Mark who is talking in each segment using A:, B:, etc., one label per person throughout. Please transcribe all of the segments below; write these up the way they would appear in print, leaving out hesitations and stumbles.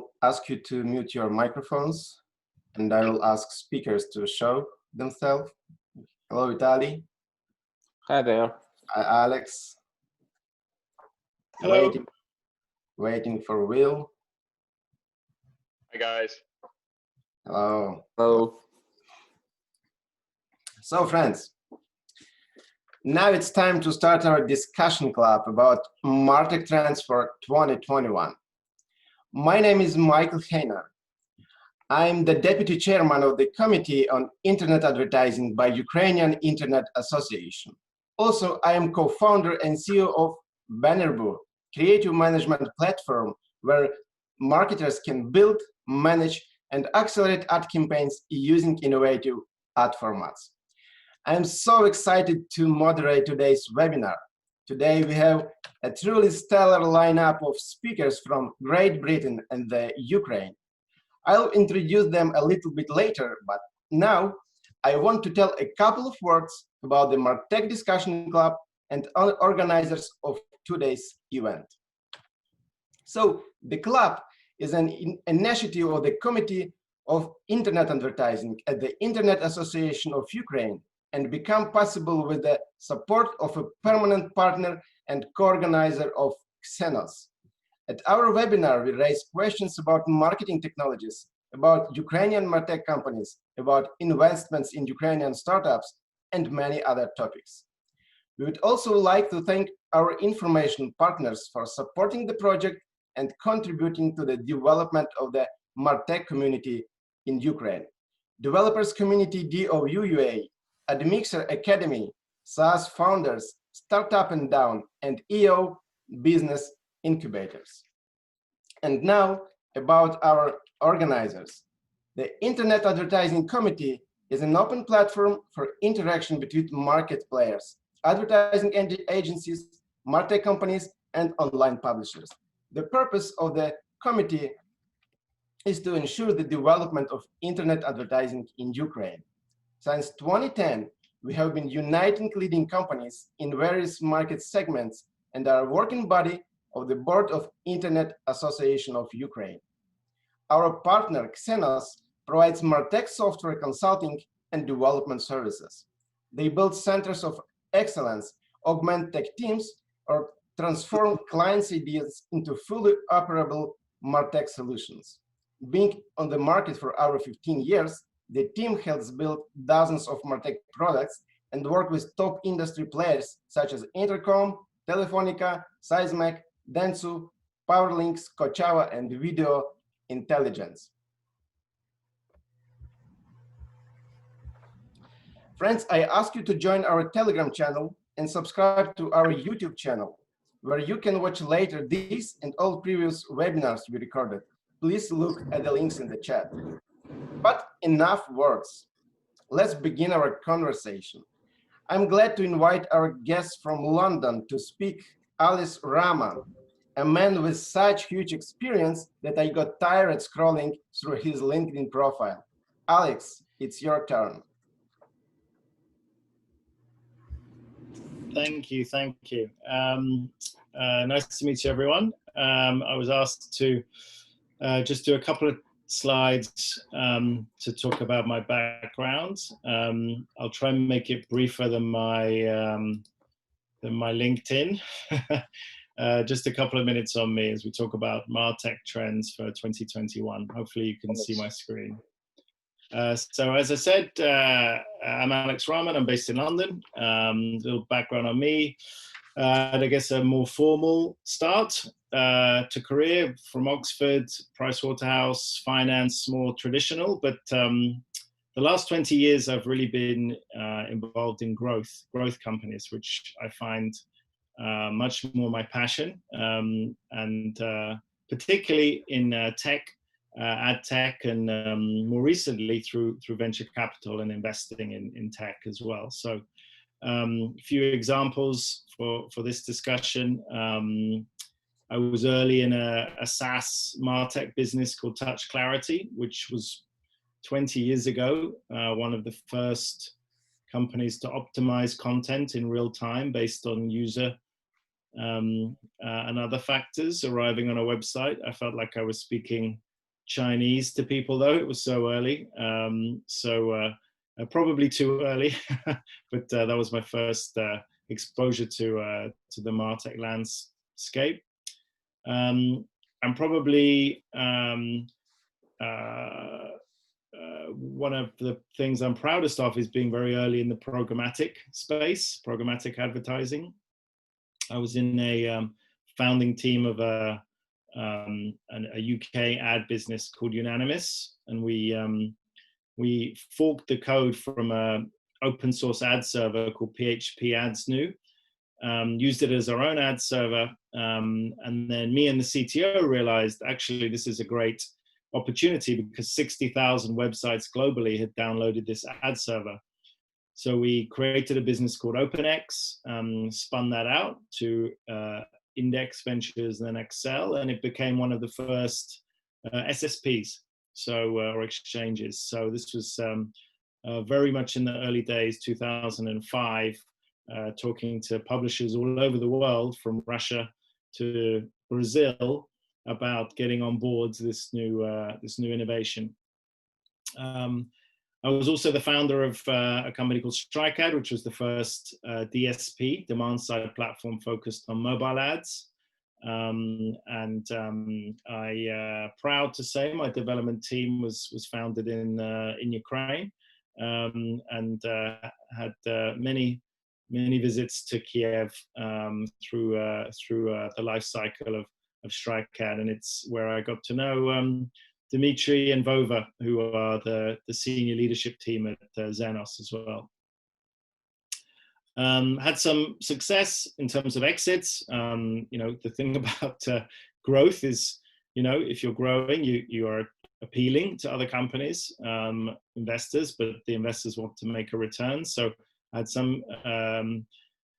A: will ask you to mute your microphones, and I will ask speakers to show themselves. Hello, Vitaly.
B: Hi there.
A: Hi, Alex.
C: Hello.
A: Waiting for Will.
C: Hi, guys.
A: Hello.
B: Hello.
A: So, friends, now it's time to start our discussion club about MarTech Trends for 2021. My name is Michael Heiner. I'm the deputy chairman of the Committee on Internet Advertising by Ukrainian Internet Association. Also, I am co-founder and CEO of Bannerbu, creative management platform where marketers can build, manage, and accelerate ad campaigns using innovative ad formats. I'm so excited to moderate today's webinar. Today we have a truly stellar lineup of speakers from Great Britain and the Ukraine. I'll introduce them a little bit later, but now I want to tell a couple of words about the MarTech Discussion Club and organizers of today's event. So the club is an initiative of the Committee of Internet Advertising at the Internet Association of Ukraine and become possible with the support of a permanent partner and co-organizer of Xenos. At our webinar, we raise questions about marketing technologies, about Ukrainian MarTech companies, about investments in Ukrainian startups, and many other topics. We would also like to thank our information partners for supporting the project and contributing to the development of the MarTech community in Ukraine. Developers Community DOUUA, Admixer Academy, SaaS Founders, Startup and Down, and EO Business Incubators. And now about our organizers. The Internet Advertising Committee is an open platform for interaction between market players, advertising agencies, MarTech companies, and online publishers. The purpose of the committee is to ensure the development of internet advertising in Ukraine. Since 2010, we have been uniting leading companies in various market segments and are a working body of the Board of Internet Association of Ukraine. Our partner, Xenos, provides MarTech software consulting and development services. They build centers of excellence, augment tech teams, or transform clients' ideas into fully operable MarTech solutions. Being on the market for over 15 years, the team has built dozens of MarTech products and work with top industry players such as Intercom, Telefonica, Seismic, Dentsu, Powerlinks, Kochava, and Video Intelligence. Friends, I ask you to join our Telegram channel and subscribe to our YouTube channel, where you can watch later these and all previous webinars we recorded. Please look at the links in the chat. But enough words. Let's begin our conversation. I'm glad to invite our guest from London to speak, Alice Rahman, a man with such huge experience that I got tired scrolling through his LinkedIn profile. Alex, it's your turn.
D: Thank you. Nice to meet you, everyone. I was asked to just do a couple of slides to talk about my background. I'll try and make it briefer than my LinkedIn. Just a couple of minutes on me as we talk about MarTech Trends for 2021. Hopefully you can see my screen. So as I said, I'm Alex Rahman, I'm based in London. A little background on me. I guess a more formal start to career from Oxford, Pricewaterhouse, finance, more traditional, but the last 20 years I've really been involved in growth companies, which I find much more my passion, and particularly in tech, ad tech, and more recently through venture capital and investing in tech as well. So a few examples for this discussion. I was early in a SaaS MarTech business called Touch Clarity, which was 20 years ago, one of the first companies to optimize content in real time based on user and other factors arriving on a website. I felt like I was speaking Chinese to people, though. It was so early. Probably too early, but that was my first exposure to the MarTech landscape. And probably one of the things I'm proudest of is being very early in the programmatic space, programmatic advertising. I was in a founding team of a UK ad business called Unanimous, and we forked the code from an open source ad server called PHP Ads New, used it as our own ad server, and then me and the CTO realized actually this is a great opportunity because 60,000 websites globally had downloaded this ad server. So we created a business called OpenX, spun that out to Index Ventures, then Excel, and it became one of the first SSPs, or exchanges. So this was very much in the early days, 2005, talking to publishers all over the world, from Russia to Brazil, about getting on board this new innovation. I was also the founder of a company called StrikeAd, which was the first DSP, demand-side platform focused on mobile ads. I proud to say my development team was founded in Ukraine, and had many visits to Kiev through the life cycle of StrikeAd, and it's where I got to know Dimitri and Vova, who are the senior leadership team at Xenos as well. Had some success in terms of exits. The thing about growth is, if you're growing, you are appealing to other companies, investors, but the investors want to make a return. So I had some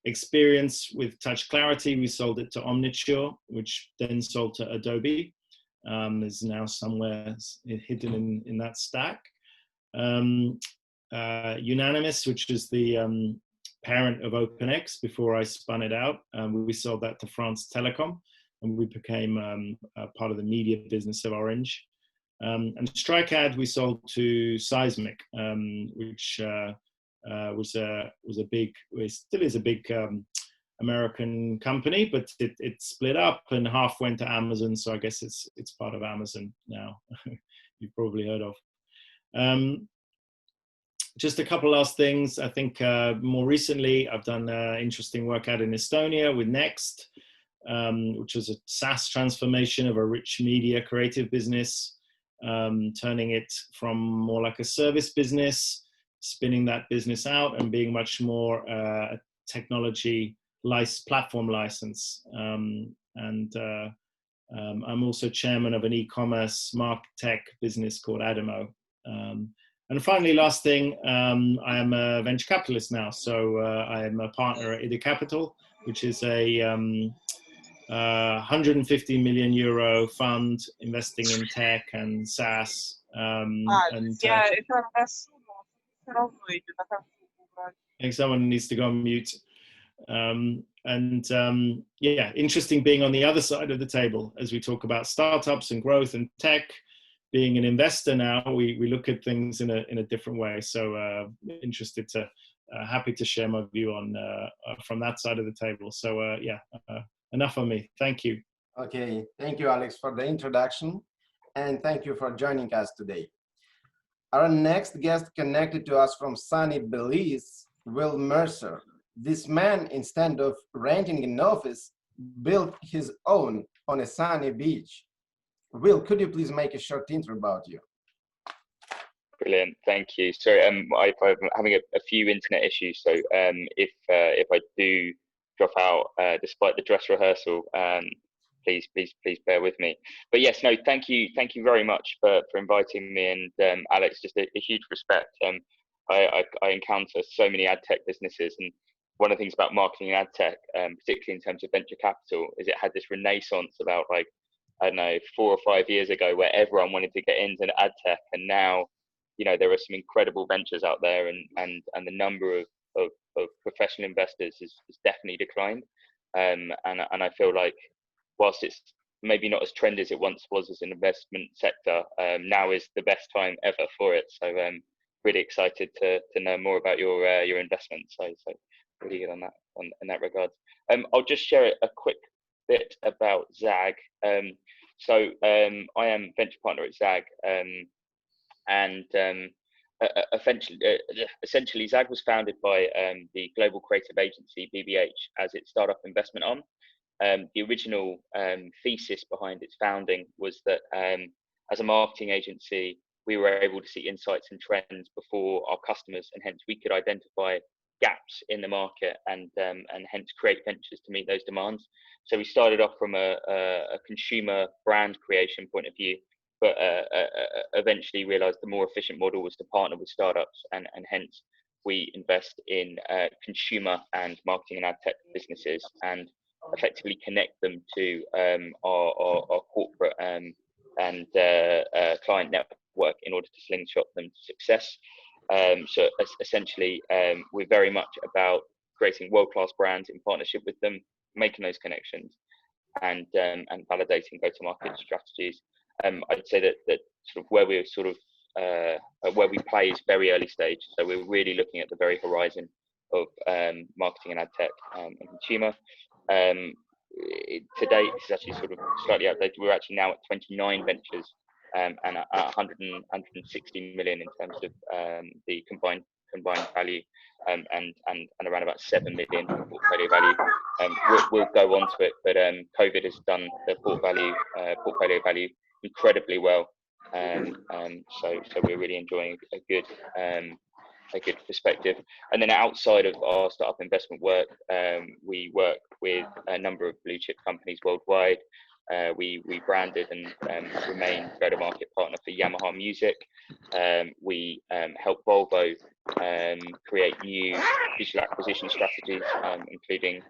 D: experience with Touch Clarity. We sold it to Omniture, which then sold to Adobe. Is now somewhere hidden in that stack. Unanimous, which is the parent of OpenX before I spun it out, we sold that to France Telecom, and we became part of the media business of Orange. And StrikeAd we sold to Seismic, which was a big, it still is a big American company, but it split up and half went to Amazon. So I guess it's part of Amazon now. You've probably heard of. Just a couple last things. I think more recently I've done interesting work out in Estonia with Next, which was a SaaS transformation of a rich media creative business, turning it from more like a service business, spinning that business out and being much more a technology platform license. I'm also chairman of an e-commerce MarTech business called Adamo. And finally, last thing, I am a venture capitalist now. So I am a partner at Ida Capital, which is a 150 million euro fund investing in tech and SaaS. I think someone needs to go on mute. Yeah, interesting being on the other side of the table as we talk about startups and growth and tech. Being an investor now, we look at things in a different way. So interested to, happy to share my view on from that side of the table. So yeah, enough on me. Thank you.
A: Okay, thank you, Alex, for the introduction, and thank you for joining us today. Our next guest connected to us from sunny Belize, Will Mercer. This man, instead of renting an office, built his own on a sunny beach. Will, could you please make a short intro about you?
C: Brilliant, thank you. Sorry, I'm having a few internet issues, so if I do drop out despite the dress rehearsal, please bear with me. But yes, no, thank you very much for inviting me, and Alex, just a huge respect. I encounter so many ad tech businesses, and one of the things about marketing and ad tech, particularly in terms of venture capital, is it had this renaissance about, like, I don't know, 4 or 5 years ago, where everyone wanted to get into ad tech, and now, there are some incredible ventures out there, and the number of professional investors has definitely declined. And I feel like, whilst it's maybe not as trendy as it once was as an investment sector. Now is the best time ever for it. So really excited to know more about your investment. So really good on that in that regard. I'll just share a quick bit about Zag. So I am venture partner at Zag, and essentially Zag was founded by the global creative agency BBH as its startup investment arm. The original thesis behind its founding was that as a marketing agency, we were able to see insights and trends before our customers, and hence we could identify gaps in the market and hence create ventures to meet those demands. So we started off from a consumer brand creation point of view, but eventually realized the more efficient model was to partner with startups, and hence we invest in consumer and marketing and ad tech businesses and effectively connect them to our corporate and client network in order to slingshot them to success. So essentially, we're very much about creating world-class brands in partnership with them, making those connections, and validating go-to-market strategies. I'd say that sort of where we're where we play is very early stage. So we're really looking at the very horizon of marketing and ad tech and consumer. To date, this is actually sort of slightly outdated. We're actually now at 29 ventures and at 160 million in terms of the combined value, and around about 7 million portfolio value. We'll go on to it, but COVID has done the portfolio value incredibly well. So we're really enjoying a good perspective. And then outside of our startup investment work, we work with a number of blue chip companies worldwide. We branded and remain go-to-market partner for Yamaha Music. We help Volvo create new digital acquisition strategies, including.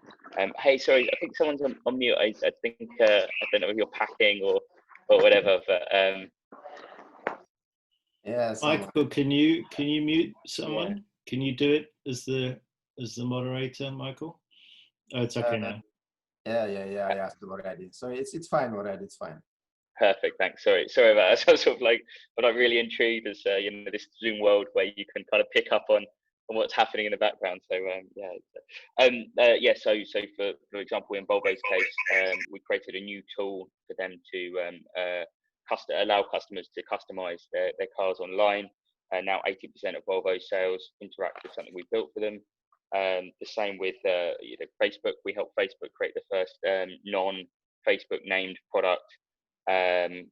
C: Hey, sorry, I think someone's on mute. I think I don't know if you're packing or whatever, but.
A: Yes.
D: Michael, can you mute someone? Yeah. Can you do it as the moderator, Michael? Oh, it's okay now.
A: Yeah. I asked already, so it's fine already. It's fine.
C: Perfect. Thanks. Sorry about that. So sort of like, but I'm really intrigued as this Zoom world where you can kind of pick up on what's happening in the background. So So for example, in Volvo's case, we created a new tool for them to allow customers to customize their cars online. Now 80% of Volvo sales interact with something we built for them. The same with Facebook. We helped Facebook create the first non-Facebook named product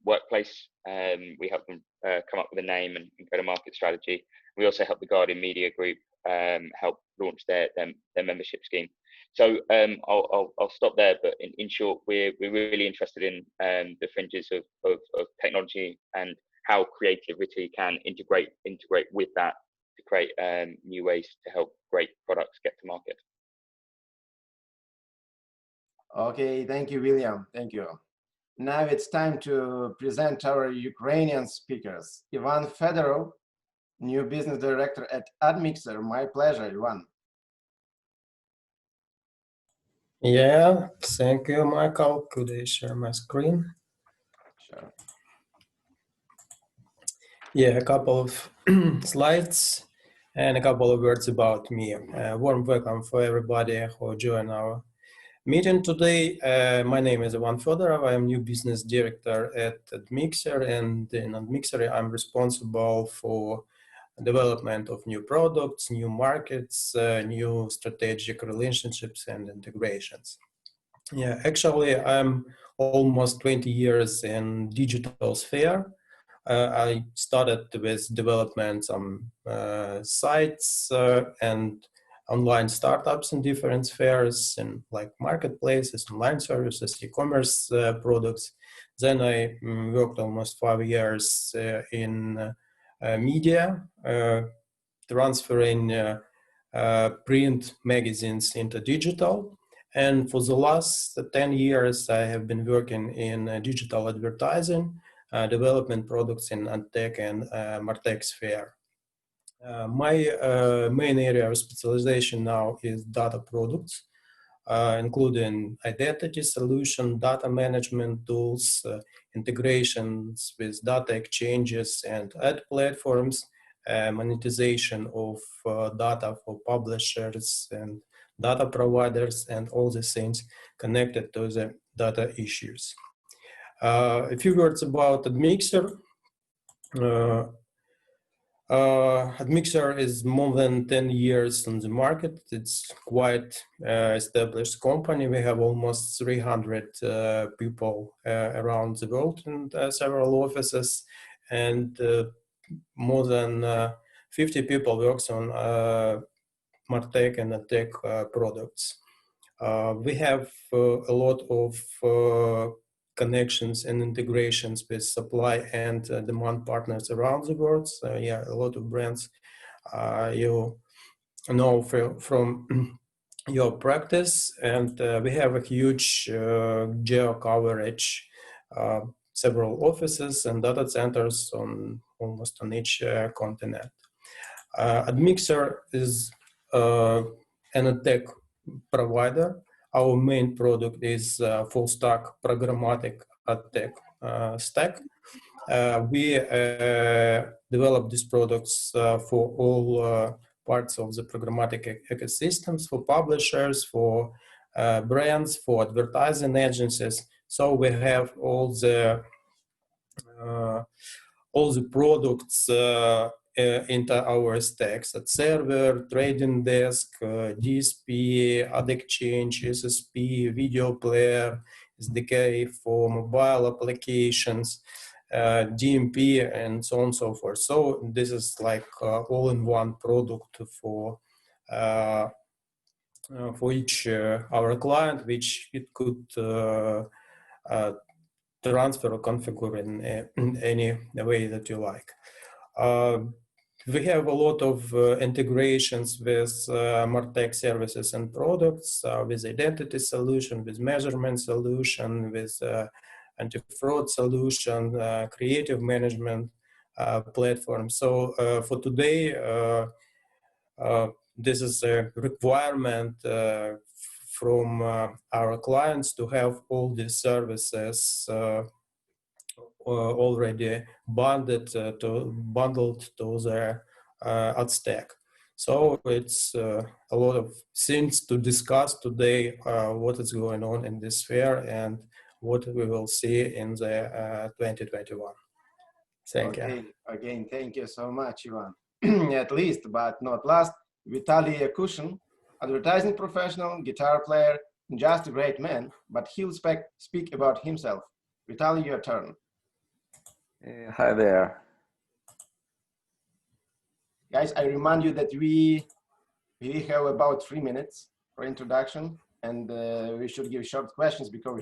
C: workplace. We helped them come up with a name and go-to-market strategy. We also helped the Guardian Media Group help launch their membership scheme. So I'll stop there, but in short, we're really interested in the fringes of technology and how creativity can integrate with that to create new ways to help great products get to market.
A: Okay, thank you, William. Thank you. Now it's time to present our Ukrainian speakers. Ivan Fedorov, new business director at AdMixer. My pleasure, Ivan.
E: Yeah, thank you, Michael. Could I share my screen?
A: Sure.
E: Yeah, a couple of slides and a couple of words about me. Warm welcome for everybody who joined our meeting today. My name is Ivan Fedorov. I am new business director at AdMixer, and in AdMixer, I'm responsible for development of new products, new markets, new strategic relationships and integrations. Yeah, actually, I'm almost 20 years in digital sphere. I started with development some sites and online startups in different spheres, and like marketplaces, online services, e-commerce products. Then I worked almost 5 years in media, transferring print magazines into digital. And for the last 10 years, I have been working in digital advertising, development products in AdTech and MarTech sphere. My main area of specialization now is data products. including identity solution, data management tools, integrations with data exchanges and ad platforms, monetization of data for publishers and data providers, and all the things connected to the data issues. A few words about Admixer. Admixer is more than 10 years on the market. It's quite established company. We have almost 300 people around the world and several offices, and more than 50 people works on MarTech and tech products. We have a lot of connections and integrations with supply and demand partners around the world. So yeah, a lot of brands you know from your practice, and we have a huge geo coverage, several offices and data centers on almost on each continent. Admixer is an tech provider. Our main product is full stack programmatic ad tech stack. We develop these products for all parts of the programmatic ecosystems, for publishers, for brands, for advertising agencies. So we have all the products into our stacks: at server, trading desk, DSP, ad exchange, SSP, video player, SDK for mobile applications, DMP, and so on and so forth. So this is like all-in-one product for each our client, which it could transfer or configure in any way that you like. We have a lot of integrations with MarTech services and products, with identity solution, with measurement solution, with anti-fraud solution, creative management platform. So for today, this is a requirement from our clients to have all these services already bundled to their ad stack. So it's a lot of things to discuss today, what is going on in this sphere and what we will see in the 2021. Thank you.
A: Again, thank you so much, Ivan. At least, but not last, Vitaly Yakushin, advertising professional, guitar player, just a great man, but he'll speak about himself. Vitaly, your turn.
B: Hi there.
A: Guys, I remind you that we have about 3 minutes for introduction, and we should give short questions because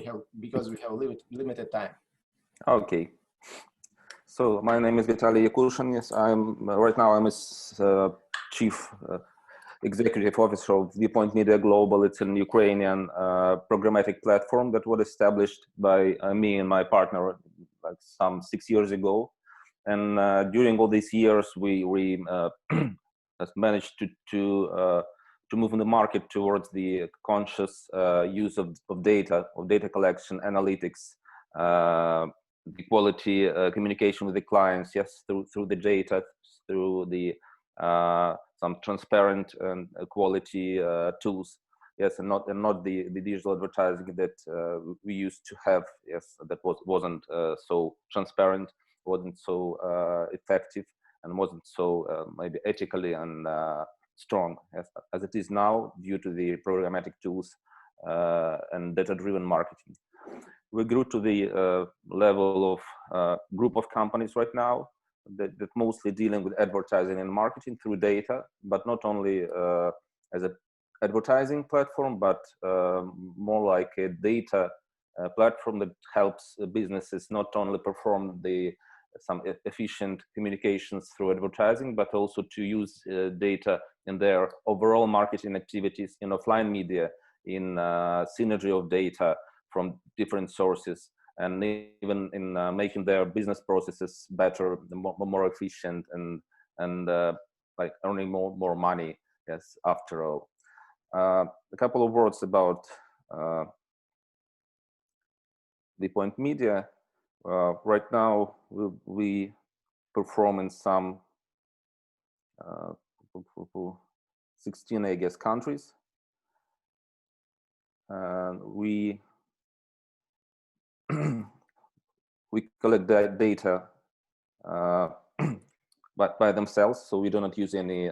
A: we have limited time.
B: Okay. So my name is Vitaly Yakushin. Yes, right now I'm a chief executive officer of Viewpoint Media Global. It's an Ukrainian programmatic platform that was established by me and my partner like some 6 years ago. And during all these years, we has managed to move in the market towards the conscious use of data collection, analytics, the quality communication with the clients. Yes, through the data, through the some transparent and quality tools. Yes, and not the digital advertising that we used to have. Yes, that wasn't so transparent, wasn't so effective, and wasn't so maybe ethically and strong as it is now due to the programmatic tools and data-driven marketing. We grew to the level of group of companies right now that mostly dealing with advertising and marketing through data, but not only as an advertising platform, but more like a data platform that helps businesses not only perform some efficient communications through advertising, but also to use data in their overall marketing activities in offline media, in synergy of data from different sources, and even in making their business processes better, more efficient, and like earning more money. Yes, after all. A couple of words about the Point Media. Right now, we perform in some 16, I guess, countries. We we collect that data but by themselves, so we do not use any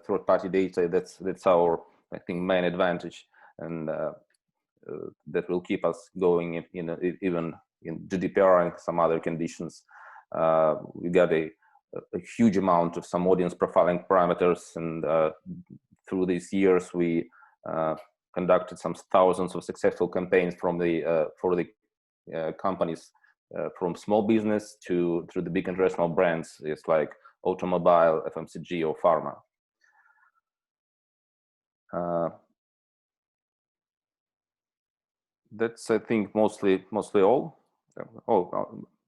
B: third-party data. That's our, I think, main advantage, and that will keep us going even in GDPR and some other conditions. We got a huge amount of some audience profiling parameters, and through these years we conducted some thousands of successful campaigns from for the companies, from small business through the big international brands. It's like automobile, FMCG, or pharma. That's, I think, mostly all.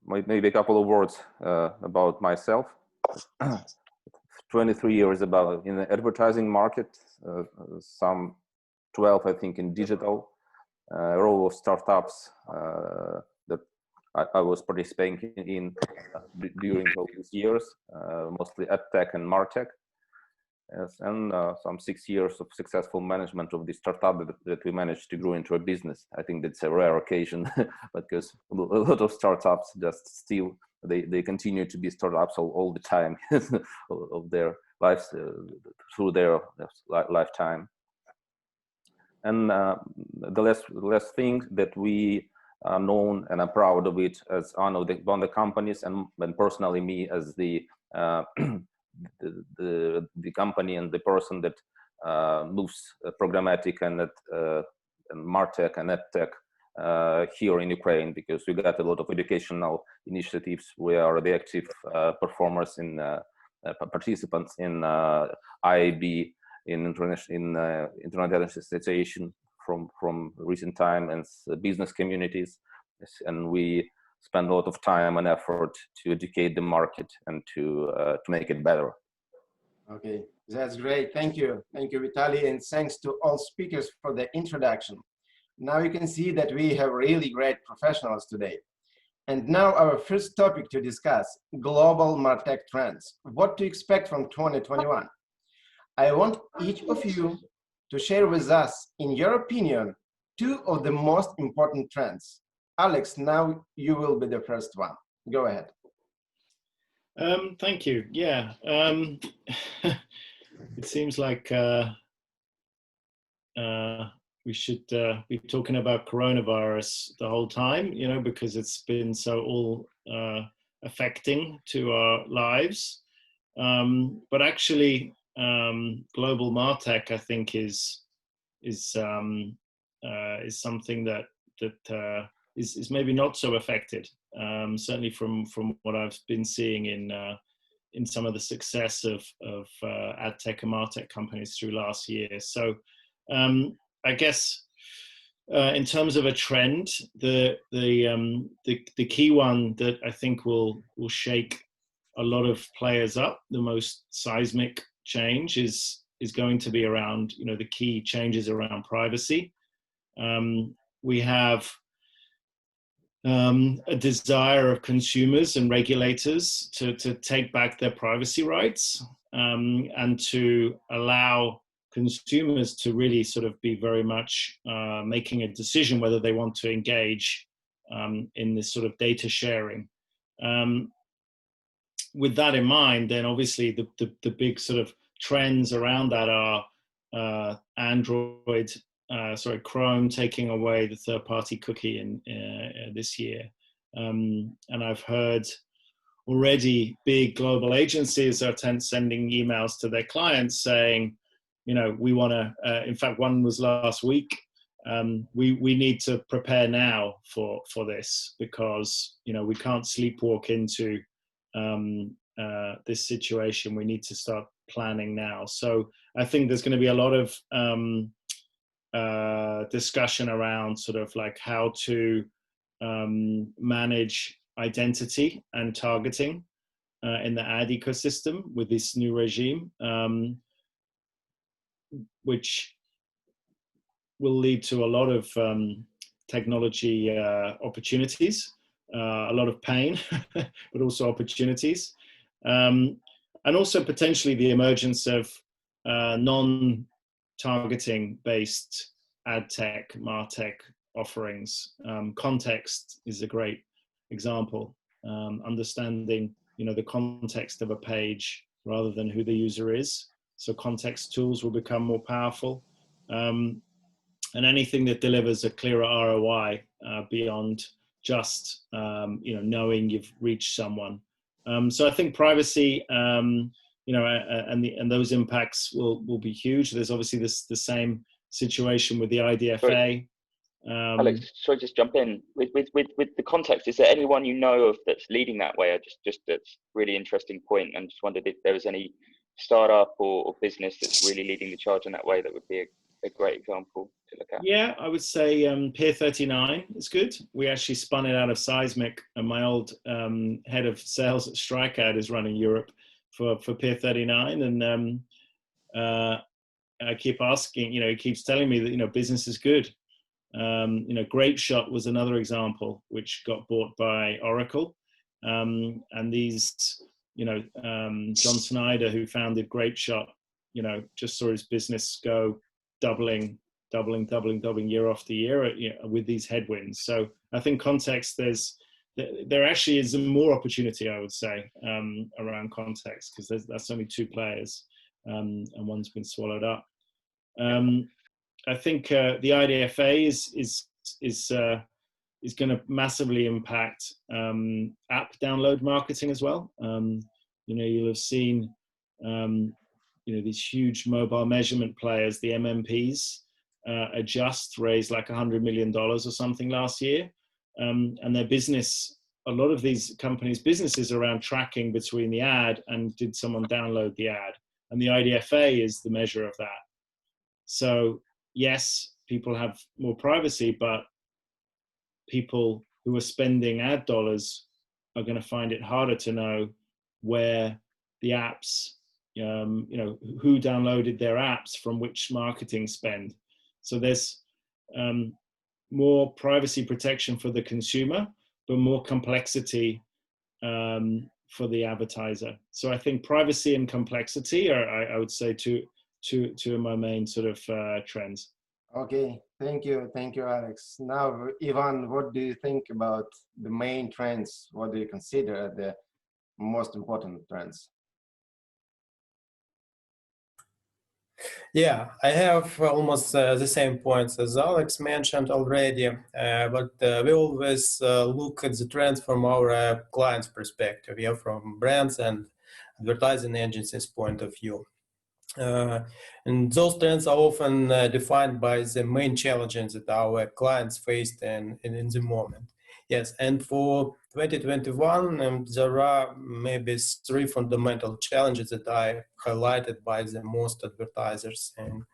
B: Maybe a couple of words about myself. 23 years in the advertising market, some 12, I think, in digital, a row of startups that I was participating in during all these years, mostly EdTech and MarTech. Yes, and some 6 years of successful management of the startup that we managed to grow into a business. I think that's a rare occasion because a lot of startups just still, they continue to be startups all the time of their lives, through their lifetime. And the last thing that we are known, and I'm proud of it, as one of the companies, and personally me as the company and the person that moves programmatic and MarTech and EdTech here in Ukraine, because we got a lot of educational initiatives. We are the active performers in participants in IAB, in International Association from recent time, and business communities, and we spend a lot of time and effort to educate the market and to make it better.
A: Okay, that's great. Thank you, Vitaly, and thanks to all speakers for the introduction. Now you can see that we have really great professionals today. And now our first topic to discuss: global MarTech trends. What to expect from 2021? I want each of you to share with us, in your opinion, 2 of the most important trends. Alex, now you will be the first one. Go ahead.
D: Thank you. Yeah, it seems like we should be talking about coronavirus the whole time, because it's been so all affecting to our lives. But actually, global MarTech, I think, is something that is maybe not so affected. Certainly from what I've been seeing in some of the success of ad tech and MarTech companies through last year. So I guess in terms of a trend, the key one that I think will shake a lot of players up, the most seismic change is going to be around, the key changes around privacy. We have a desire of consumers and regulators to take back their privacy rights, and to allow consumers to really sort of be very much making a decision whether they want to engage in this sort of data sharing. With that in mind, then obviously the big sort of trends around that are Chrome taking away the third-party cookie in this year, and I've heard already big global agencies are sending emails to their clients saying, we want to. In fact, one was last week. We need to prepare now for this, because we can't sleepwalk into this situation. We need to start planning now. So I think there's going to be a lot of discussion around sort of like how to manage identity and targeting in the ad ecosystem with this new regime, which will lead to a lot of technology opportunities, a lot of pain, but also opportunities. And also potentially the emergence of non-targeting based ad tech, MarTech offerings. Context is a great example. Understanding, the context of a page rather than who the user is. So context tools will become more powerful. And anything that delivers a clearer ROI beyond just, knowing you've reached someone. So I think privacy, and those impacts will be huge. There's obviously the same situation with the IDFA.
C: Alex, sorry, just jump in with the context. Is there anyone you know of that's leading that way? Just that's really interesting point, and just wondered if there was any startup or business that's really leading the charge in that way. That would be a great example to look at.
D: Yeah, I would say Peer 39 is good. We actually spun it out of Seismic, and my old head of sales at StrikeAd is running Europe for Peer 39, and I keep asking, he keeps telling me that business is good. Grape Shot was another example which got bought by Oracle, and these John Snyder, who founded Grape Shot, just saw his business go doubling year after year, with these headwinds. So I think context, there actually is more opportunity, I would say, around context, because that's only two players, and one's been swallowed up. I think the IDFA is going to massively impact app download marketing as well. You'll have seen these huge mobile measurement players, the MMPs, raised like $100 million or something last year, and their business. A lot of these companies' businesses around tracking between the ad and did someone download the ad, and the IDFA is the measure of that. So yes, people have more privacy, but people who are spending ad dollars are going to find it harder to know where the apps, who downloaded their apps from which marketing spend. So there's more privacy protection for the consumer, but more complexity for the advertiser. So I think privacy and complexity are, I would say, two of my main sort of trends.
A: Okay, thank you, Alex. Now, Ivan, what do you think about the main trends? What do you consider the most important trends?
E: Yeah, I have almost the same points as Alex mentioned already, but we always look at the trends from our clients' perspective, from brands and advertising agencies' point of view. And those trends are often defined by the main challenges that our clients faced in the moment. Yes, and for 2021, there are maybe three fundamental challenges that I highlighted by the most advertisers in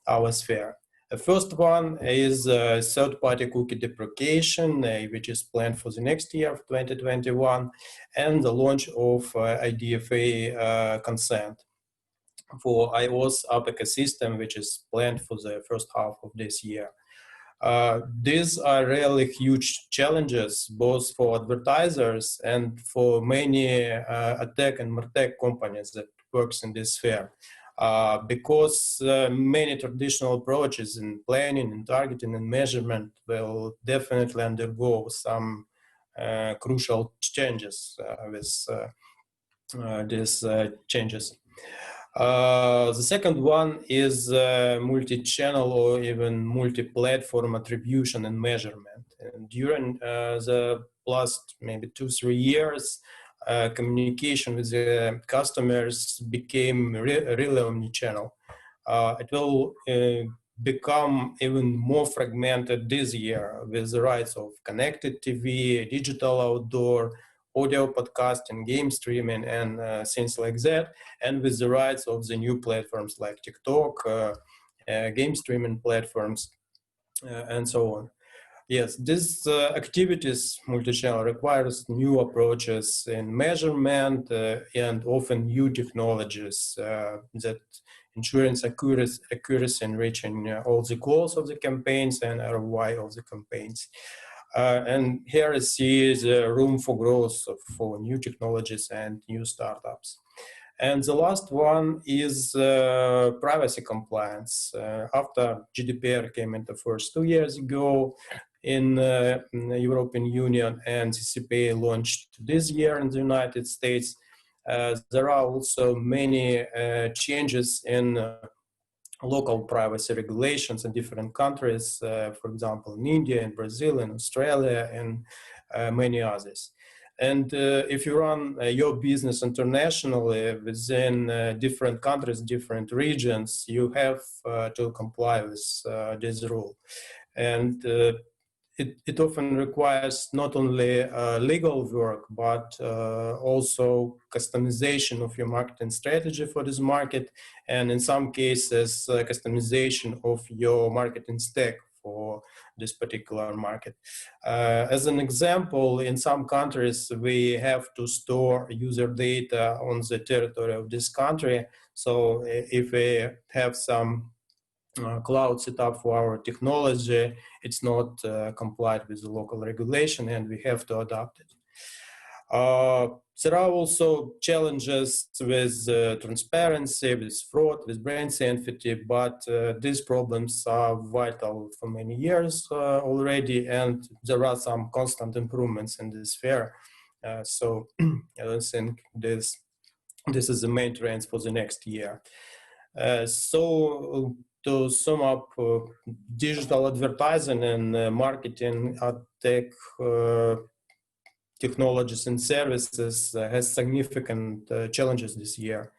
E: our sphere. The first one is third-party cookie deprecation, which is planned for the next year of 2021, and the launch of IDFA consent for iOS app ecosystem, which is planned for the first half of this year. These are really huge challenges, both for advertisers and for many tech and MarTech companies that works in this sphere, because many traditional approaches in planning and targeting and measurement will definitely undergo some crucial changes with these changes. The second one is multi-channel or even multi-platform attribution and measurement. And during the last maybe 2-3 years, communication with the customers became really omni-channel. It will become even more fragmented this year with the rise of connected TV, digital outdoor, audio podcasting, game streaming, and things like that, and with the rise of the new platforms like TikTok, game streaming platforms, and so on. Yes, these activities, multi-channel, requires new approaches in measurement and often new technologies that ensuring accuracy in reaching all the goals of the campaigns and ROI of the campaigns. And here I see the room for growth for new technologies and new startups. And the last one is privacy compliance. After GDPR came into force 2 years ago in the European Union and CCPA launched this year in the United States, there are also many changes in local privacy regulations in different countries, for example, in India, in Brazil, in Australia, and many others. And if you run your business internationally within different countries, different regions, you have to comply with this rule. And it often requires not only legal work, but also customization of your marketing strategy for this market, and in some cases, customization of your marketing stack for this particular market. As an example, in some countries, we have to store user data on the territory of this country. So if we have some cloud set up for our technology, it's not complied with the local regulation and we have to adopt it. There are also challenges with transparency, with fraud, with brand safety, but these problems are vital for many years already, and there are some constant improvements in this sphere. So I think this is the main trends for the next year. So to sum up, digital advertising and marketing tech technologies and services has significant challenges this year.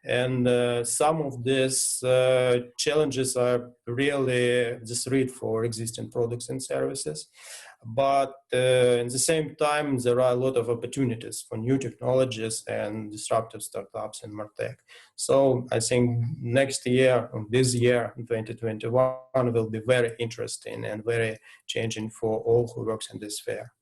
E: And some of these challenges are really the threat for existing products and services. But at the same time, there are a lot of opportunities for new technologies and disruptive startups in MarTech. So I think next year, this year, 2021, will be very interesting and very changing for all who works in this sphere.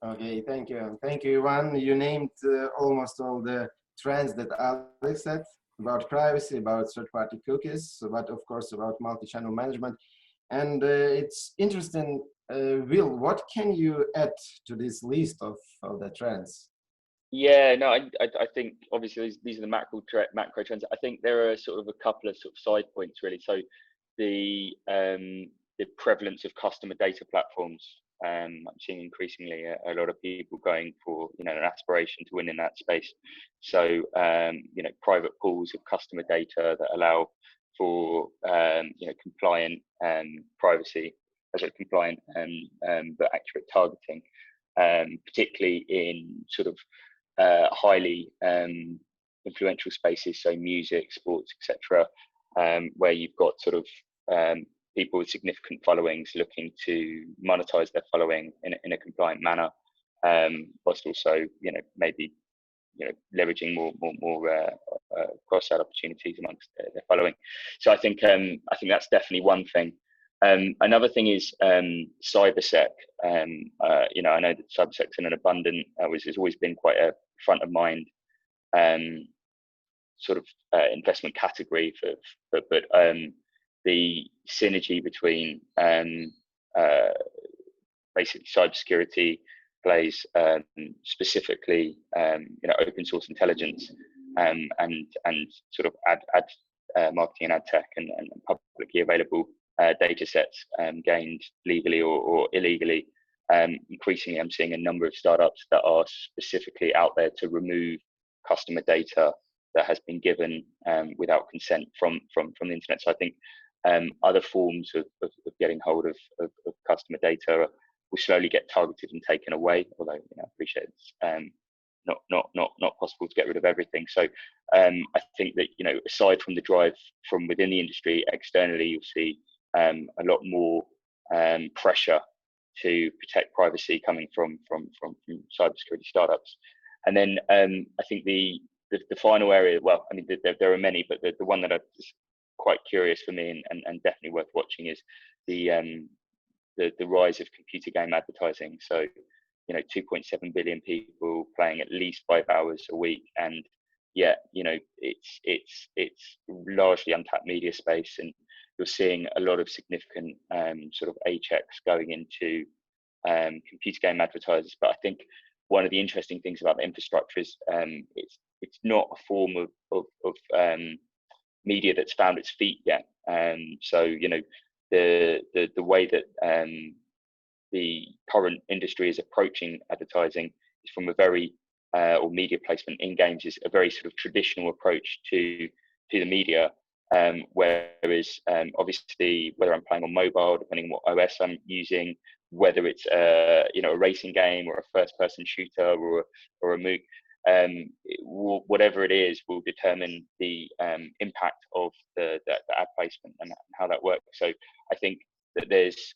A: Okay, thank you. Thank you, Ivan. You named almost all the trends that Alex said about privacy, about third-party cookies, but of course about multi-channel management. And it's interesting, Will, what can you add to this list of the trends?
C: Yeah, no, I think obviously these are the macro trends. I think there are sort of a couple of sort of side points really. So the prevalence of customer data platforms. I'm seeing increasingly a lot of people going for, an aspiration to win in that space. So, private pools of customer data that allow for, compliant privacy, compliant but accurate targeting, particularly in sort of highly influential spaces, so music, sports, etc., where you've got sort of people with significant followings looking to monetize their following in a compliant manner, whilst also, maybe, leveraging more cross-sell opportunities amongst their following. So I think that's definitely one thing. Another thing is cybersec. I know that cybersec's in an abundant, has always been quite a front of mind sort of investment category but the synergy between basically cybersecurity plays, specifically open source intelligence and sort of ad marketing and ad tech and publicly available data sets gained legally or illegally. Increasingly, I'm seeing a number of startups that are specifically out there to remove customer data that has been given without consent from the internet. So I think other forms of getting hold of customer data will slowly get targeted and taken away, although I appreciate it's not possible to get rid of everything. So I think that aside from the drive from within the industry, externally you'll see a lot more pressure to protect privacy coming from cybersecurity startups. And then I think the final area, well, I mean there are many, but the one that I'm quite curious for me and definitely worth watching is the rise of computer game advertising. So 2.7 billion people playing at least 5 hours a week, and yet, it's largely untapped media space, and you're seeing a lot of significant sort of checks going into computer game advertisers. But I think one of the interesting things about the infrastructure is it's not a form of media that's found its feet yet. So the way that the current industry is approaching advertising is from a very or media placement in games is a very sort of traditional approach to the media. Whereas obviously whether I'm playing on mobile, depending on what OS I'm using, whether it's a racing game or a first-person shooter or a MOOC, whatever it is will determine the impact of the ad placement and how that works. So I think that there's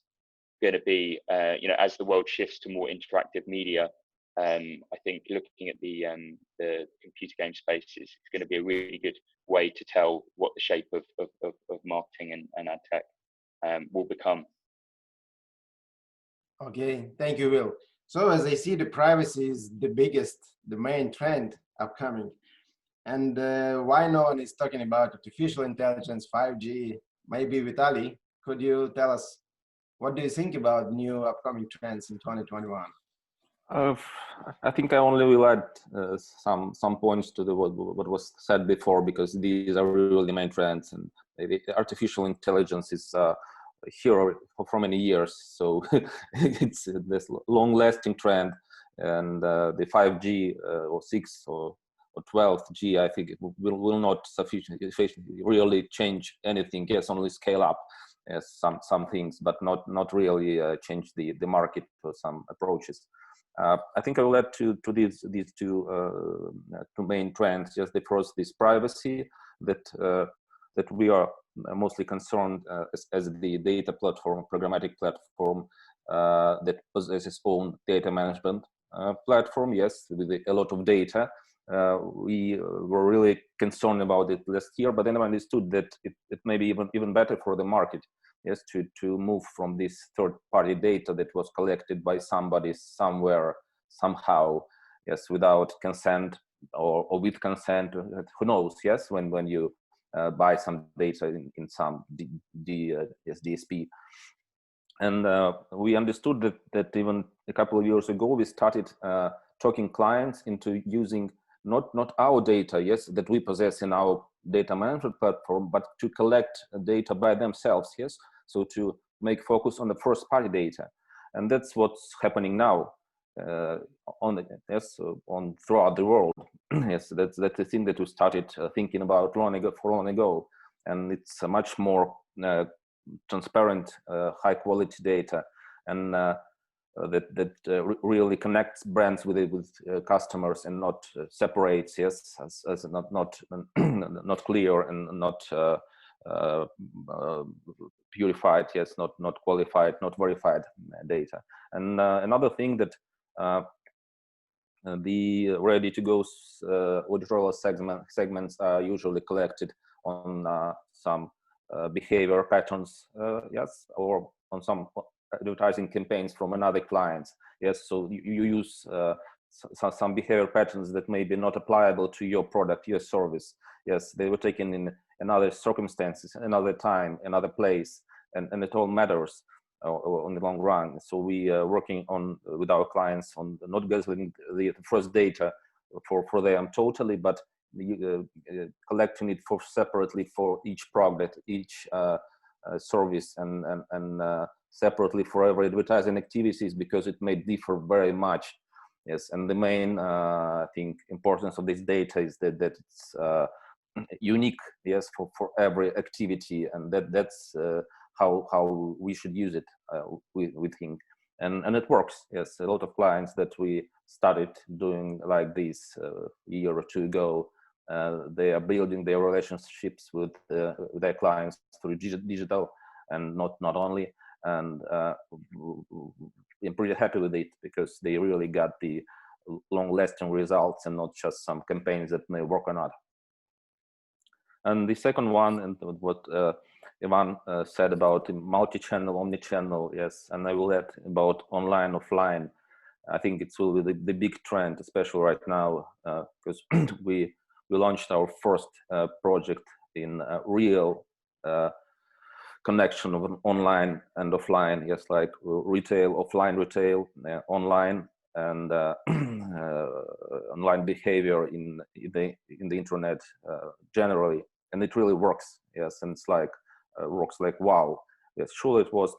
C: going to be as the world shifts to more interactive media, I think looking at the computer game space is going to be a really good way to tell what the shape of marketing and ad tech will become.
A: Okay, thank you, Will. So as I see, the privacy is the main trend upcoming. And why no one is talking about artificial intelligence, 5G, maybe Vitaly, could you tell us, what do you think about new upcoming trends in 2021?
B: I think I only will add some points to what was said before, because these are really the main trends, and the artificial intelligence is here for many years, so it's this long-lasting trend, and the 5G or 6 or 12G, I think it will not sufficiently really change anything. Yes, only scale up some things, but not really change the market for some approaches. I think I will add to these two main trends. Just the first is privacy, that we are mostly concerned as the data platform, programmatic platform that possesses its own data management platform. Yes, with a lot of data. We were really concerned about it last year, but then I understood that it may be even better for the market. Yes, to move from this third-party data that was collected by somebody somewhere, somehow, yes, without consent or with consent, who knows, yes, when you buy some data in some DSP. And we understood that even a couple of years ago, we started talking clients into using not our data, yes, that we possess in our data management platform, but to collect data by themselves, yes. So to make focus on the first party data, and that's what's happening now throughout the world. Yes, that's the thing that we started thinking about long ago, and it's a much more transparent, high quality data, and that really connects brands with customers and not separates, yes, as not clear and not purified, yes, not qualified, not verified data. And another thing that the ready-to-go editorial segments are usually collected on some behavior patterns, yes, or on some advertising campaigns from another clients. Yes, so you use some behavior patterns that may be not applicable to your product, your service. Yes, they were taken in another circumstances, another time, another place, and it all matters on the long run. So we are working with our clients on not gathering the first data for them totally, but collecting it separately for each product, each service, and separately for every advertising activities, because it may differ very much. Yes, and the main I think importance of this data is that it's unique, yes, for every activity, and that's how we should use it with him, and it works. Yes, a lot of clients that we started doing like this a year or two ago, they are building their relationships with their clients through digital, and not only, and I'm pretty happy with it, because they really got the long-lasting results and not just some campaigns that may work or not. And the second one, and what Ivan said about multi-channel, omni-channel, yes, and I will add about online, offline. I think it will be the big trend, especially right now, because we we launched our first project in real connection of online and offline, yes, like retail, offline retail, online, and online behavior in the internet generally, and it really works, yes, and it's like works like wow. Yes, sure, it was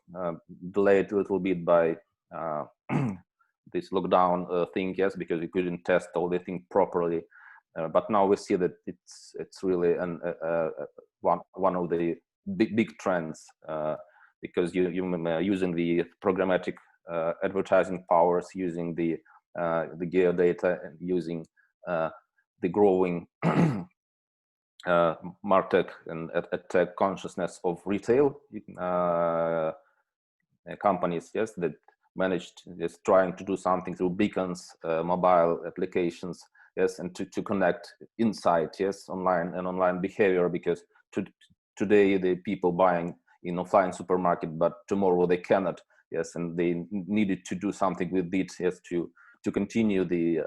B: delayed a little bit by this lockdown thing, yes, because we couldn't test all the thing properly, but now we see that it's really one of the big trends, because you're using the programmatic advertising powers, using the geodata, and using the growing MarTech and tech consciousness of retail companies, yes, that managed just trying to do something through beacons, mobile applications, yes, and to connect inside, yes, online behavior, because today the people buying in offline supermarket, but tomorrow they cannot, yes, and they needed to do something with it, yes, to continue the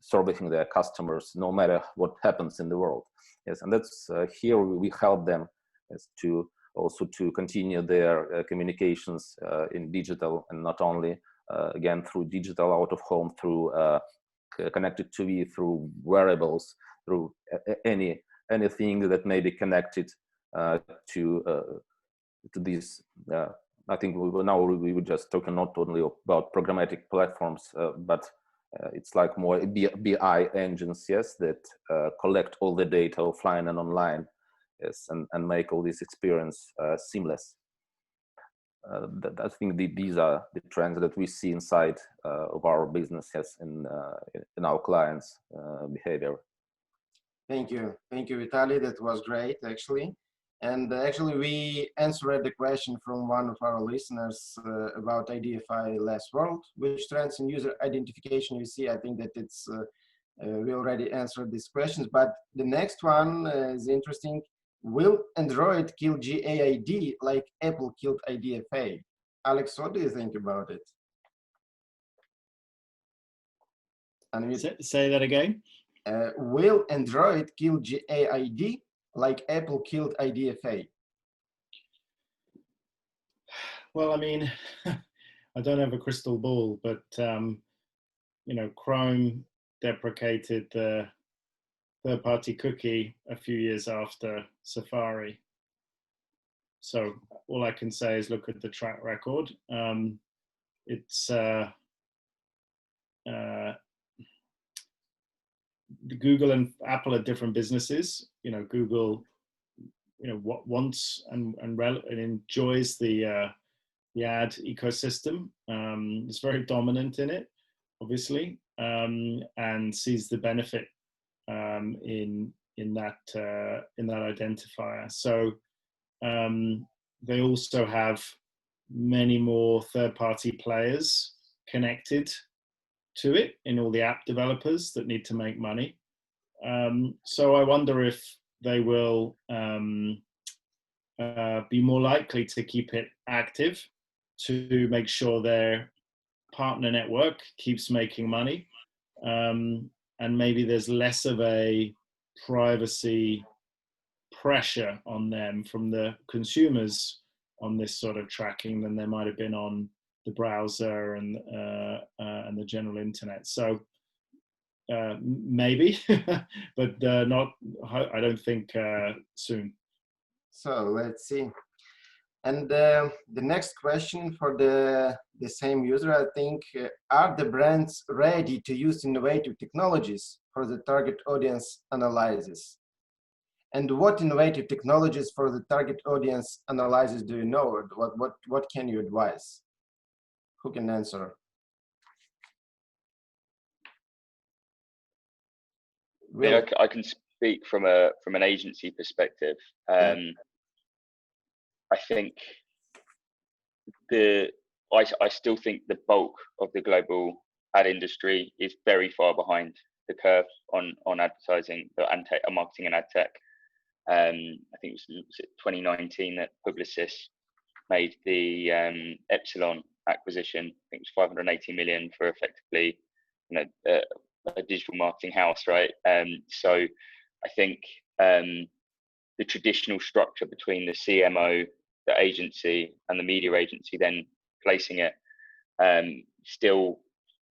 B: servicing their customers no matter what happens in the world, yes, and that's here we help them, yes, to also to continue their communications in digital, and not only again through digital out of home, through connected TV, through wearables, through anything that may be connected to these. I think we were just talking not only about programmatic platforms, but it's like more BI engines, yes, that collect all the data offline and online, yes, and make all this experience seamless. I think these are the trends that we see inside of our business, yes, in our clients' behavior.
A: Thank you, Vitaly. That was great, actually. And actually, we answered the question from one of our listeners about IDFI last world, which trends in user identification you see. I think that it's we already answered these questions, but the next one is interesting. Will Android kill GAID like Apple killed IDFA? Alex, what do you think about it? And
D: say that again.
A: Will Android kill GAID like Apple killed IDFA?
D: Well, I mean, I don't have a crystal ball, but you know, Chrome deprecated the third-party cookie a few years after Safari. So all I can say is look at the track record. It's Google and Apple are different businesses. You know, Google, you know, what wants and enjoys the ad ecosystem. It's very dominant in it, obviously, and sees the benefit in that identifier. So they also have many more third-party players connected to it in all the app developers that need to make money. So I wonder if they will be more likely to keep it active to make sure their partner network keeps making money. And maybe there's less of a privacy pressure on them from the consumers on this sort of tracking than there might have been on the browser and the general internet. So maybe, but not. I don't think soon.
A: So let's see. And the next question for the same user, I think, are the brands ready to use innovative technologies for the target audience analysis? And what innovative technologies for the target audience analysis do you know? What can you advise? Who can answer?
C: Really? I can speak from an agency perspective. I think I still think the bulk of the global ad industry is very far behind the curve on advertising and marketing and ad tech. I think it was 2019 that Publicis made the Epsilon acquisition. I think it was 580 million for effectively, you know, a digital marketing house, right? So I think the traditional structure between the CMO, the agency, and the media agency then placing it still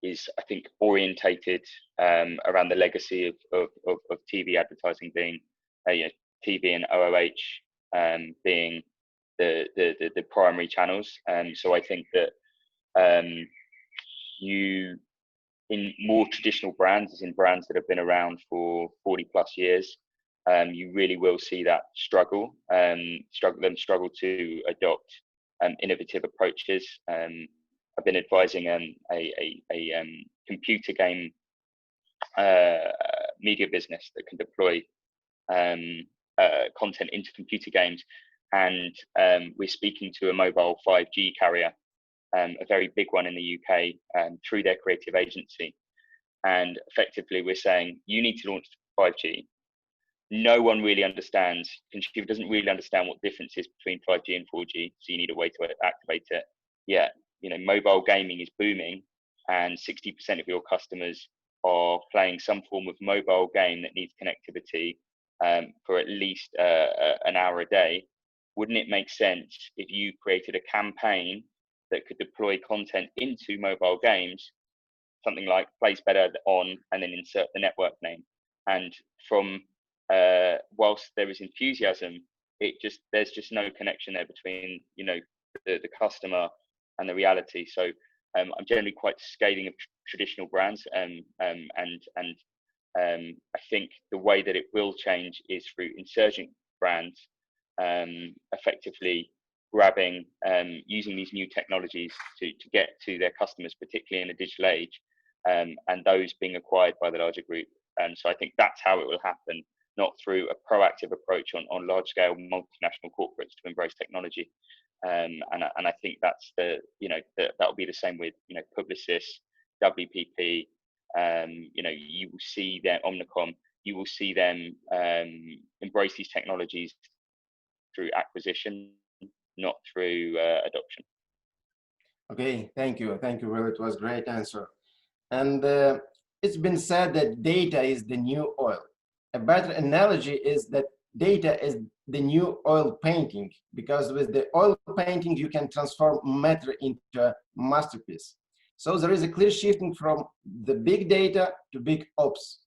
C: is, I think, orientated around the legacy of TV advertising being TV and OOH being the primary channels. So I think that you, in more traditional brands, as in brands that have been around for 40 plus years, you really will see that struggle to adopt innovative approaches. I've been advising a computer game media business that can deploy content into computer games, and we're speaking to a mobile 5G carrier, a very big one in the UK, through their creative agency. And effectively we're saying, you need to launch 5G. No one really understands, consumer doesn't really understand what difference is between 5G and 4G, so you need a way to activate it. Yeah, mobile gaming is booming, and 60% of your customers are playing some form of mobile game that needs connectivity for at least an hour a day. Wouldn't it make sense if you created a campaign that could deploy content into mobile games, something like plays better on, and then insert the network name? And from whilst there is enthusiasm, there's just no connection there between the customer and the reality. So I'm generally quite scathing of traditional brands, and I think the way that it will change is through insurgent brands, effectively grabbing, using these new technologies to get to their customers, particularly in the digital age, and those being acquired by the larger group. So I think that's how it will happen, not through a proactive approach on large scale multinational corporates to embrace technology. And I think that's that'll be the same with Publicis, WPP. You will see them, Omnicom. You will see them embrace these technologies through acquisition, not through adoption.
A: Okay, thank you. Will, it was a great answer. And it's been said that data is the new oil. A better analogy is that data is the new oil painting, because with the oil painting, you can transform matter into a masterpiece. So there is a clear shifting from the big data to big ops.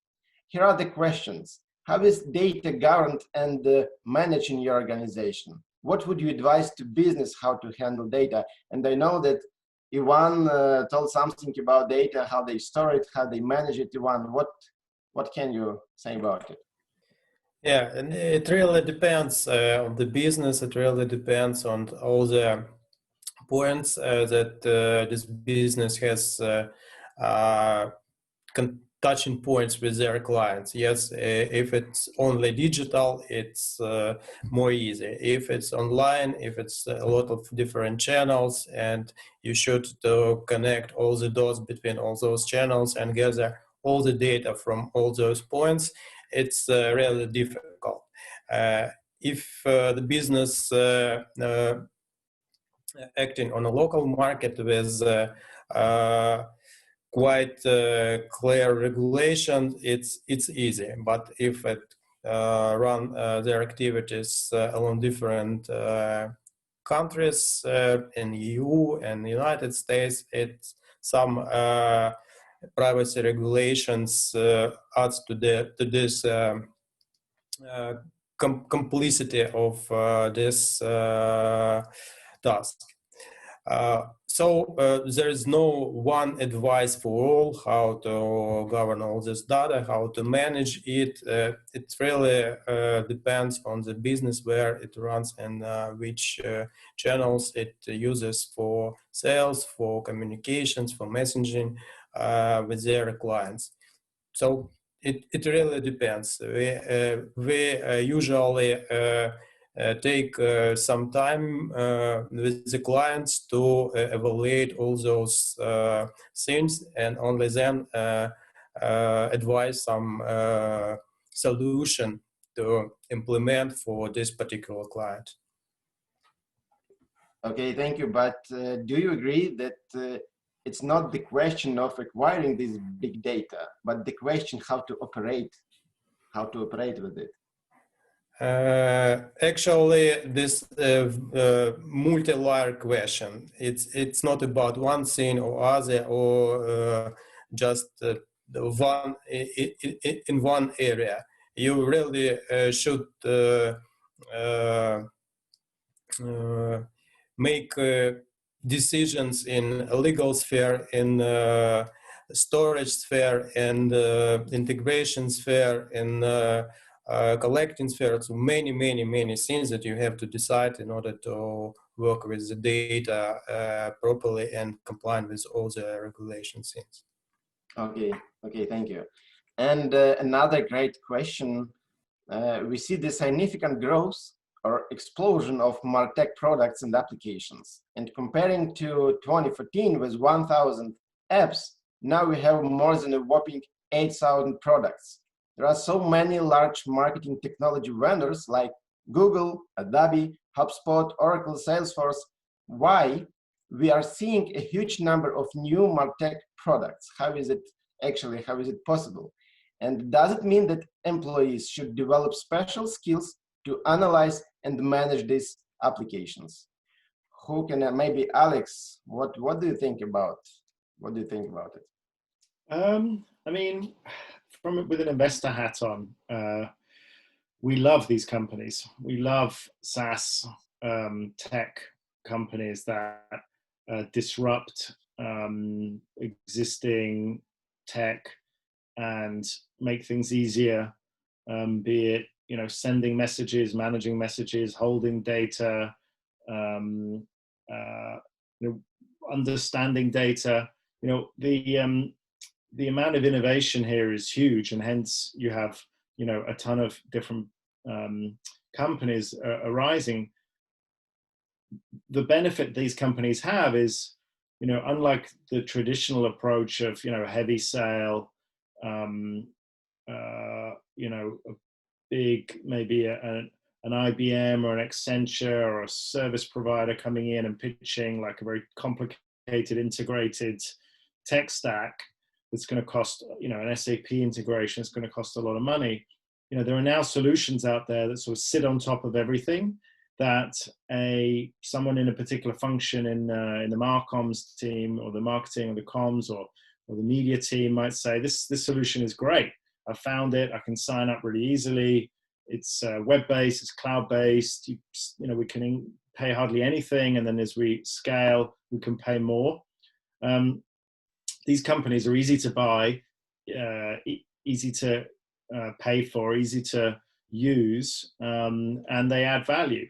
A: Here are the questions. How is data governed and managed in your organization? What would you advise to business how to handle data? And I know that Ivan told something about data, how they store it, how they manage it. Ivan, what can you say about it?
E: Yeah, and it really depends on the business. It really depends on all the points that this business has touching points with their clients. Yes, if it's only digital, it's more easy. If it's online, if it's a lot of different channels, and you should connect all the dots between all those channels and gather all the data from all those points, it's really difficult. If the business acting on a local market with quite clear regulation, it's easy. But if it run their activities along different countries in EU and the United States, it's some privacy regulations adds to this complicity of this task. So there is no one advice for all how to govern all this data, how to manage it. It really depends on the business where it runs and which channels it uses for sales, for communications, for messaging with their clients. So it really depends. We usually take some time with the clients to evaluate all those things, and only then advise some solution to implement for this particular client.
A: Okay, thank you. But do you agree that it's not the question of acquiring this big data, but the question how to operate how to operate with it?
E: Actually, this multi-layer question. It's not about one thing or other, or just one in one area. You really should make decisions in a legal sphere, in storage sphere, and integration sphere, and collecting sphere. So many things that you have to decide in order to work with the data properly and complying with all the regulation things.
A: Okay, thank you. And another great question. We see the significant growth or explosion of MarTech products and applications. And comparing to 2014 with 1,000 apps, now we have more than a whopping 8,000 products. There are so many large marketing technology vendors like Google, Adobe, HubSpot, Oracle, Salesforce. Why we are seeing a huge number of new MarTech products? How is it possible? And does it mean that employees should develop special skills to analyze and manage these applications? Who can, maybe Alex, what do you think about it?
D: I mean, with an investor hat on, we love these companies. We love SaaS tech companies that disrupt existing tech and make things easier, be it, you know, sending messages, managing messages, holding data, you know, understanding data. You know, the amount of innovation here is huge, and hence you have, you know, a ton of different companies arising. The benefit these companies have is, you know, unlike the traditional approach of, you know, heavy sale, you know, a big, maybe an IBM or an Accenture or a service provider coming in and pitching like a very complicated integrated tech stack that's going to cost, you know, an SAP integration is going to cost a lot of money. You know, there are now solutions out there that sort of sit on top of everything that someone in a particular function in the Marcoms team or the marketing or the comms or the media team might say, this solution is great. I found it. I can sign up really easily. It's web-based. It's cloud-based. You know, we can pay hardly anything, and then as we scale, we can pay more. These companies are easy to buy, easy to pay for, easy to use, and they add value.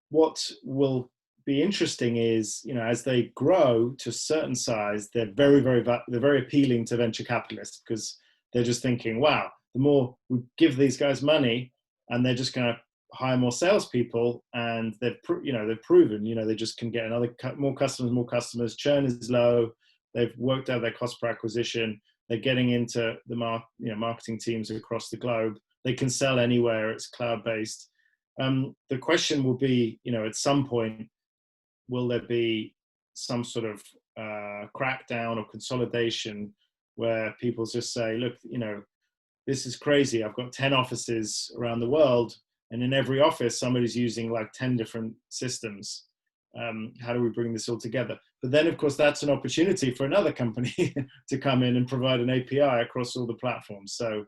D: What will be interesting is, you know, as they grow to a certain size, they're very appealing to venture capitalists, because they're just thinking, wow, the more we give these guys money, and they're just going to hire more salespeople, and they've proven, you know, they just can get more customers. Churn is low. They've worked out their cost per acquisition. They're getting into the marketing teams across the globe. They can sell anywhere. It's cloud-based. The question will be, you know, at some point, will there be some sort of crackdown or consolidation where people just say, look, you know, this is crazy. I've got 10 offices around the world, and in every office, somebody's using like 10 different systems. How do we bring this all together? But then, of course, that's an opportunity for another company to come in and provide an API across all the platforms. So,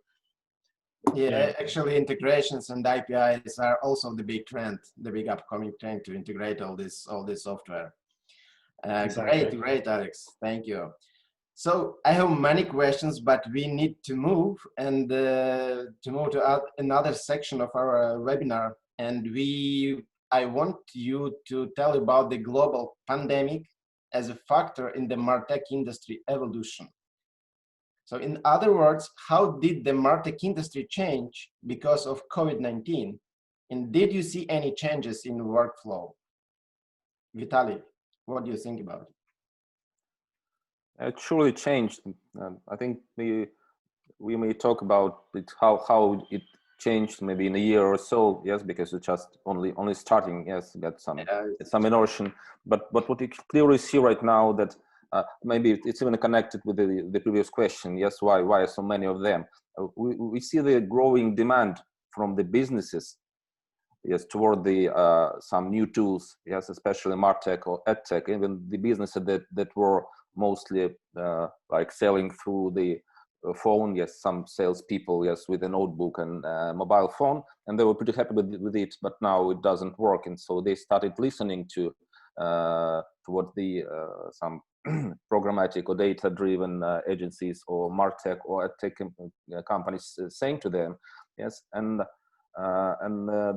A: yeah, actually, integrations and APIs are also the big trend, the big upcoming trend to integrate all this software. Exactly. Great, Alex. Thank you. So I have many questions, but we need to move to another section of our webinar. And I want you to tell about the global pandemic as a factor in the MarTech industry evolution. So in other words, how did the MarTech industry change because of COVID-19? And did you see any changes in workflow? Vitaly, what do you think about it?
B: It surely changed. I think we may talk about it, how it changed maybe in a year or so. Yes, because it's just only starting. Yes, got some inertia. But what we clearly see right now that maybe it's even connected with the previous question. Yes, why so many of them? We see the growing demand from the businesses, yes, toward the some new tools, yes, especially MarTech or EdTech, even the businesses that were mostly like selling through the phone, yes, some salespeople, yes, with a notebook and mobile phone, and they were pretty happy with it, but now it doesn't work, and so they started listening to toward the some programmatic or data-driven agencies or MarTech or EdTech companies saying to them, yes, and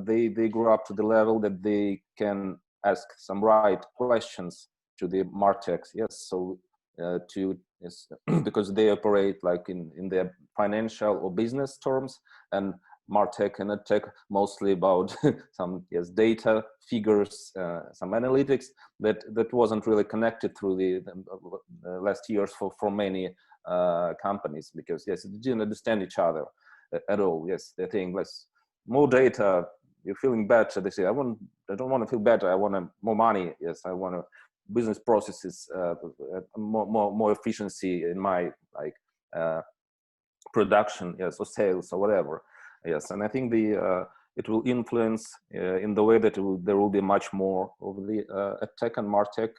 B: they grew up to the level that they can ask some right questions to the MarTechs, yes, so yes, because they operate like in their financial or business terms, and MarTech and EdTech mostly about some, yes, data, figures, some analytics that wasn't really connected through the last years for many companies, because yes, they didn't understand each other at all. Yes, they think less more data, you're feeling better. They say I don't want to feel better. I want more money. Yes, I want business processes, more efficiency in my production, yes, or sales or whatever. Yes, and I think it will influence in the way that there will be much more of the EdTech and MarTech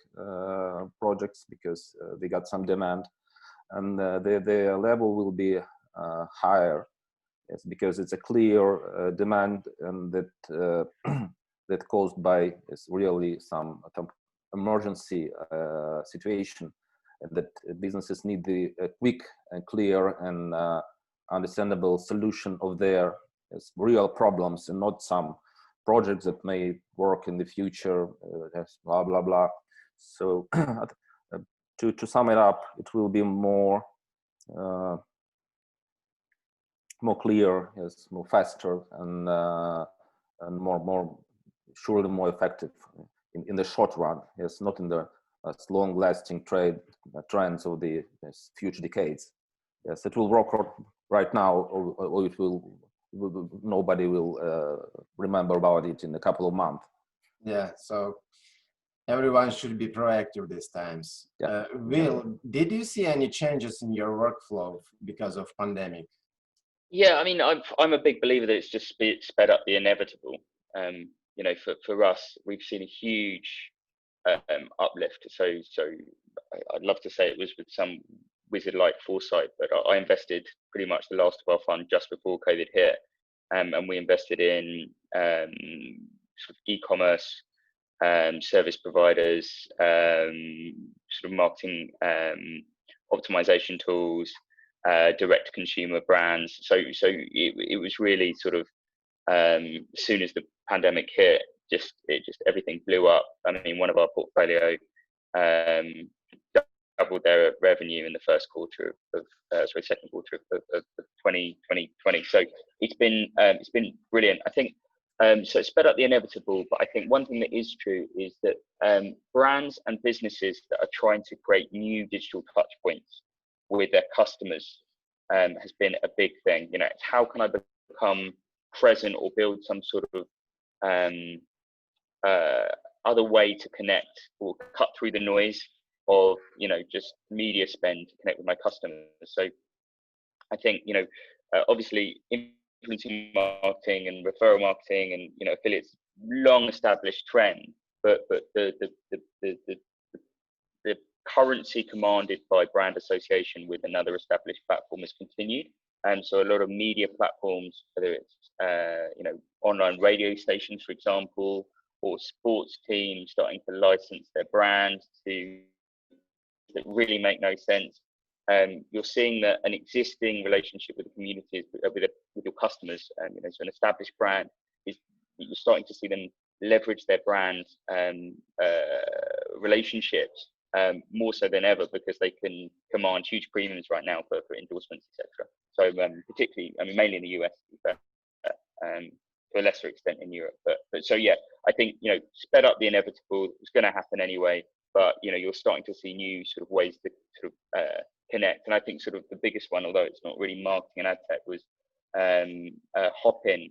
B: projects, because they got some demand, and the level will be higher. Yes, because it's a clear demand, and that that caused by really some emergency situation, and that businesses need the quick and clear and understandable solution of their real problems, and not some projects that may work in the future, blah blah blah. So to sum it up, it will be more clear, yes, more faster, and more surely more effective in the short run, yes, not in the long-lasting trends of the future decades. Yes, it will work right now, or it will. Nobody will remember about it in a couple of months.
A: Yeah, so everyone should be proactive these times.
B: Yeah.
A: Will, did you see any changes in your workflow because of pandemic?
C: Yeah, I mean, I'm a big believer that it's just sped up the inevitable. You know, for us, we've seen a huge uplift. So I'd love to say it was with some wizard-like foresight, but I invested pretty much the last of our fund just before COVID hit, and we invested in sort of e-commerce, service providers, sort of marketing optimization tools, direct consumer brands. So it was really sort of as soon as the pandemic hit, just everything blew up. I mean, one of our portfolio doubled their revenue in the second quarter of 2020. So it's been brilliant. I think so it sped up the inevitable, but I think one thing that is true is that brands and businesses that are trying to create new digital touch points with their customers has been a big thing. You know, it's how can I become present or build some sort of other way to connect or cut through the noise of, you know, just media spend to connect with my customers. So I think, you know, obviously influencer marketing and referral marketing and, you know, affiliates, long established trend, but the currency commanded by brand association with another established platform has continued. And so a lot of media platforms, whether it's you know, online radio stations, for example, or sports teams starting to license their brands to that really make no sense. You're seeing that an existing relationship with the communities, with your customers, you know, so an established brand is, you're starting to see them leverage their brand relationships more so than ever, because they can command huge premiums right now for endorsements, etc. So particularly, I mean, mainly in the US, to a lesser extent in Europe. But so yeah, I think, you know, sped up the inevitable. It's going to happen anyway. But you know, you're starting to see new sort of ways to sort of connect. And I think sort of the biggest one, although it's not really marketing and ad tech, was Hopin.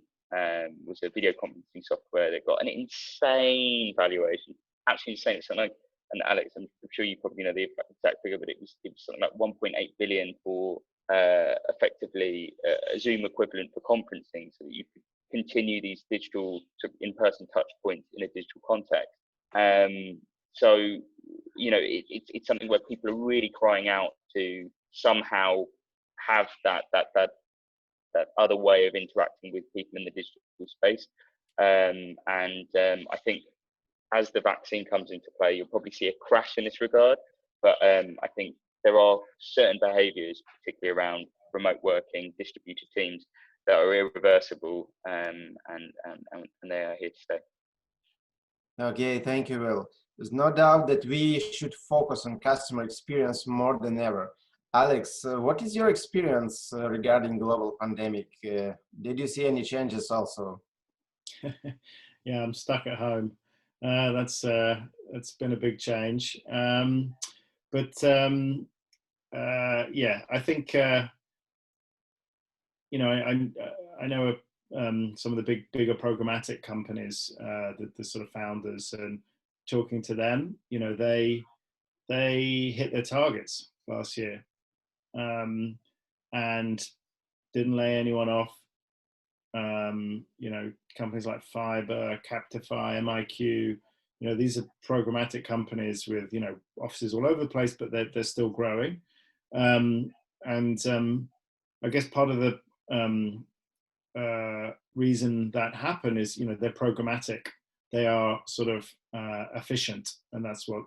C: Was a video conferencing software that got an insane valuation, absolutely insane. It's something like and Alex, I'm sure you probably know the exact figure, but it was something like 1.8 billion for effectively a Zoom equivalent for conferencing, so that you could continue these digital in-person touch points in a digital context. So, you know, it's something where people are really crying out to somehow have that other way of interacting with people in the digital space. I think as the vaccine comes into play, you'll probably see a crash in this regard. But I think there are certain behaviours, particularly around remote working, distributed teams, that are irreversible, and they are here to stay.
A: Okay, thank you, Will. There's no doubt that we should focus on customer experience more than ever. Alex, what is your experience regarding global pandemic? Did you see any changes also?
D: Yeah, I'm stuck at home. That's been a big change. Yeah, I think you know, I know some of the bigger programmatic companies, the sort of founders, and talking to them, you know, they hit their targets last year, and didn't lay anyone off. You know, companies like Fiverr, Captify, MIQ, you know, these are programmatic companies with, you know, offices all over the place, but they're still growing. I guess part of the reason that happened is, you know, they're programmatic. They are sort of efficient, and that's what,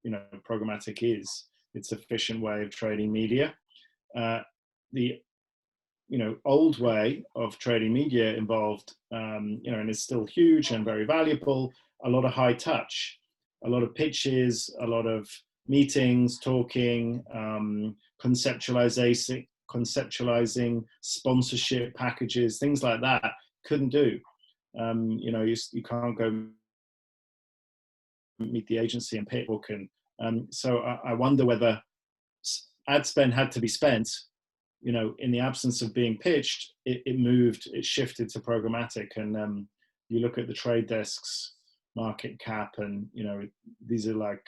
D: you know, programmatic is. It's an efficient way of trading media. The, you know, old way of trading media involved, you know, and it's still huge and very valuable, a lot of high touch, a lot of pitches, a lot of meetings, talking, conceptualizing sponsorship packages, things like that. Couldn't do. You know, you can't go meet the agency and pitch book, and so I wonder whether ad spend had to be spent. You know, in the absence of being pitched, it shifted to programmatic. And you look at the trade desks market cap, and, you know, these are like,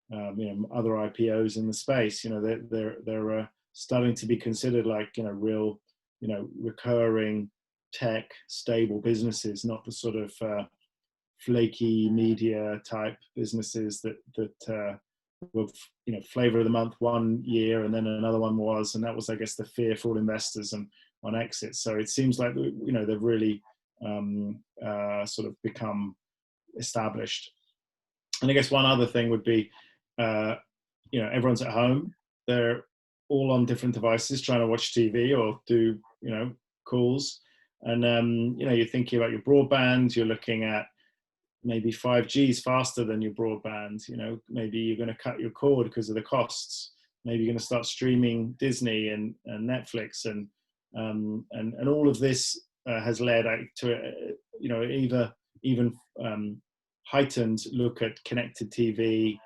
D: you know, other IPOs in the space. You know, they're starting to be considered like, you know, real, you know, recurring tech stable businesses, not the sort of flaky media type businesses that were, you know, flavor of the month one year and then another one was, and that was, I guess, the fear for all investors and on exit. So it seems like, you know, they've really sort of become established. And I guess one other thing would be, you know, everyone's at home. They're all on different devices trying to watch TV or do, you know, calls. And, you know, you're thinking about your broadband, you're looking at maybe 5G is faster than your broadband. You know, maybe you're going to cut your cord because of the costs. Maybe you're going to start streaming Disney and Netflix, and all of this has led to, you know, even heightened look at connected TV,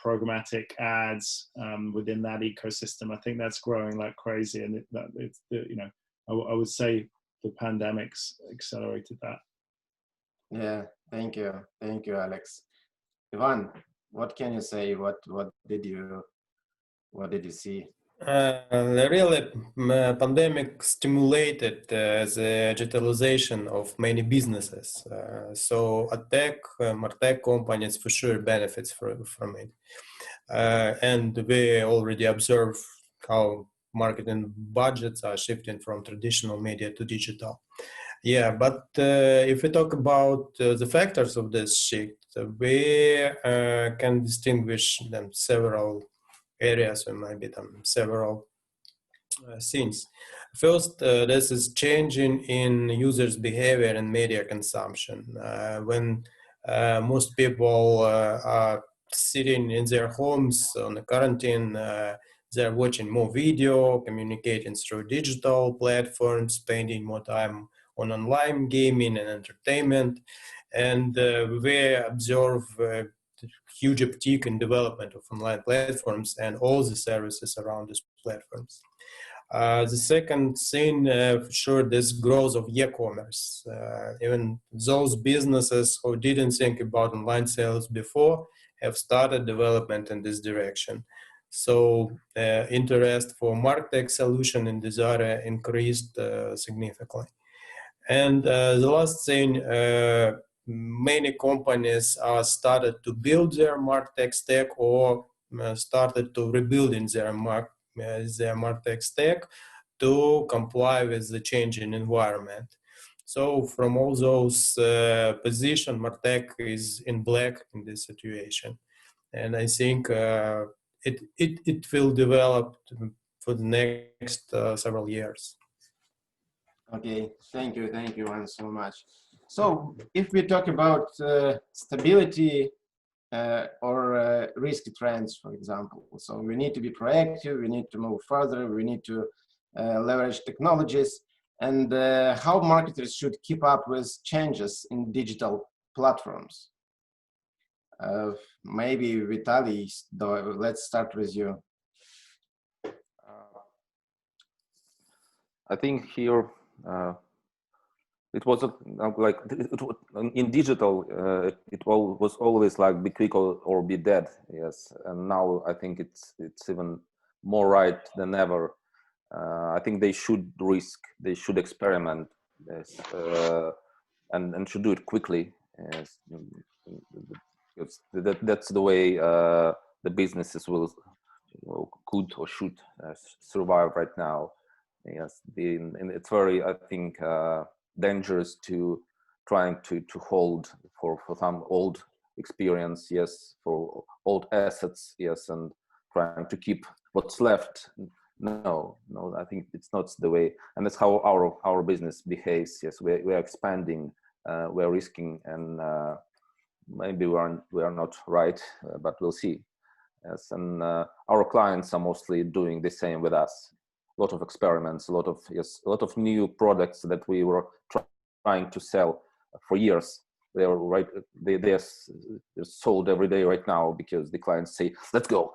D: programmatic ads within that ecosystem. I think that's growing like crazy, and it's you know, I would say the pandemic's accelerated that.
A: Yeah, thank you, Alex. Ivan, what can you say? What did you see?
E: Really, pandemic stimulated the digitalization of many businesses. So tech, MarTech companies for sure benefits from it. And we already observe how marketing budgets are shifting from traditional media to digital. Yeah, but if we talk about the factors of this shift, we can distinguish them several areas, or maybe several things. First, this is changing in users' behavior and media consumption. When most people are sitting in their homes on the quarantine, they're watching more video, communicating through digital platforms, spending more time on online gaming and entertainment, and we observe huge uptick in development of online platforms and all the services around these platforms. The second thing, for sure, this growth of e-commerce. Even those businesses who didn't think about online sales before, have started development in this direction. So interest for MarTech solution in this area increased significantly. And the last thing, many companies started to build their MarTech stack or started to rebuilding their MarTech stack to comply with the changing environment. So from all those positions, MarTech is in black in this situation. And I think it will develop for the next several years.
A: Okay, thank you Ivan, so much. So if we talk about stability or risky trends, for example, so we need to be proactive, we need to move further, we need to leverage technologies, and how marketers should keep up with changes in digital platforms. Maybe Vitaly, let's start with you.
B: I think here it was like in digital it was always like be quick or be dead. Yes, and now I think it's even more right than ever. I think they should risk, they should experiment, yes, and should do it quickly. Yes. That's the way the businesses will could or should survive right now. Yes, and it's very, I think, dangerous to trying to hold for some old experience, yes, for old assets, yes, and trying to keep what's left. No, I think it's not the way, and that's how our business behaves. Yes, we're expanding, we're risking, and maybe we are not right, but we'll see. Yes, and our clients are mostly doing the same with us. A lot of experiments, a lot of new products that we were trying to sell for years. They're sold every day right now because the clients say, let's go,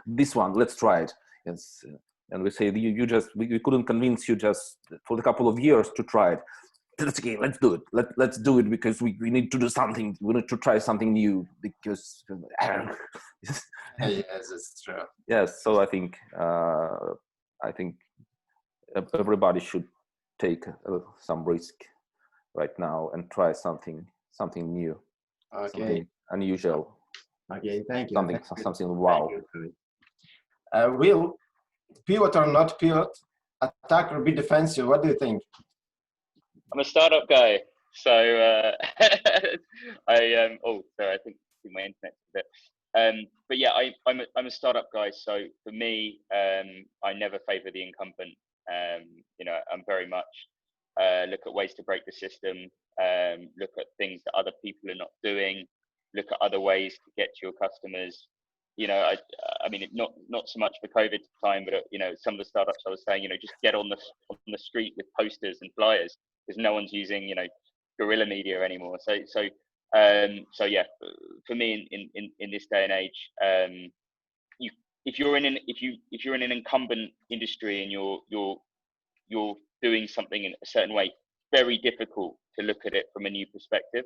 B: this one, let's try it. Yes. And we say, we couldn't convince you just for a couple of years to try it. Let's do it. Let's do it because we need to do something. We need to try something new because
A: Yes, it's true.
B: Yes, so I think everybody should take some risk right now and try something new, something unusual.
A: Okay, thank you.
B: Something wow.
A: Will pivot or not pivot, attack or be defensive? What do you think?
C: I'm a startup guy, so oh, sorry, I think my internet's a bit. But yeah, I'm a startup guy. So for me, I never favor the incumbent. I'm very much look at ways to break the system, look at things that other people are not doing, look at other ways to get to your customers. I mean, not so much for COVID time, but some of the startups I was saying, just get on the street with posters and flyers because no one's using guerrilla media anymore. So yeah, for me in this day and age, if you're in an incumbent industry and you're doing something in a certain way, very difficult to look at it from a new perspective.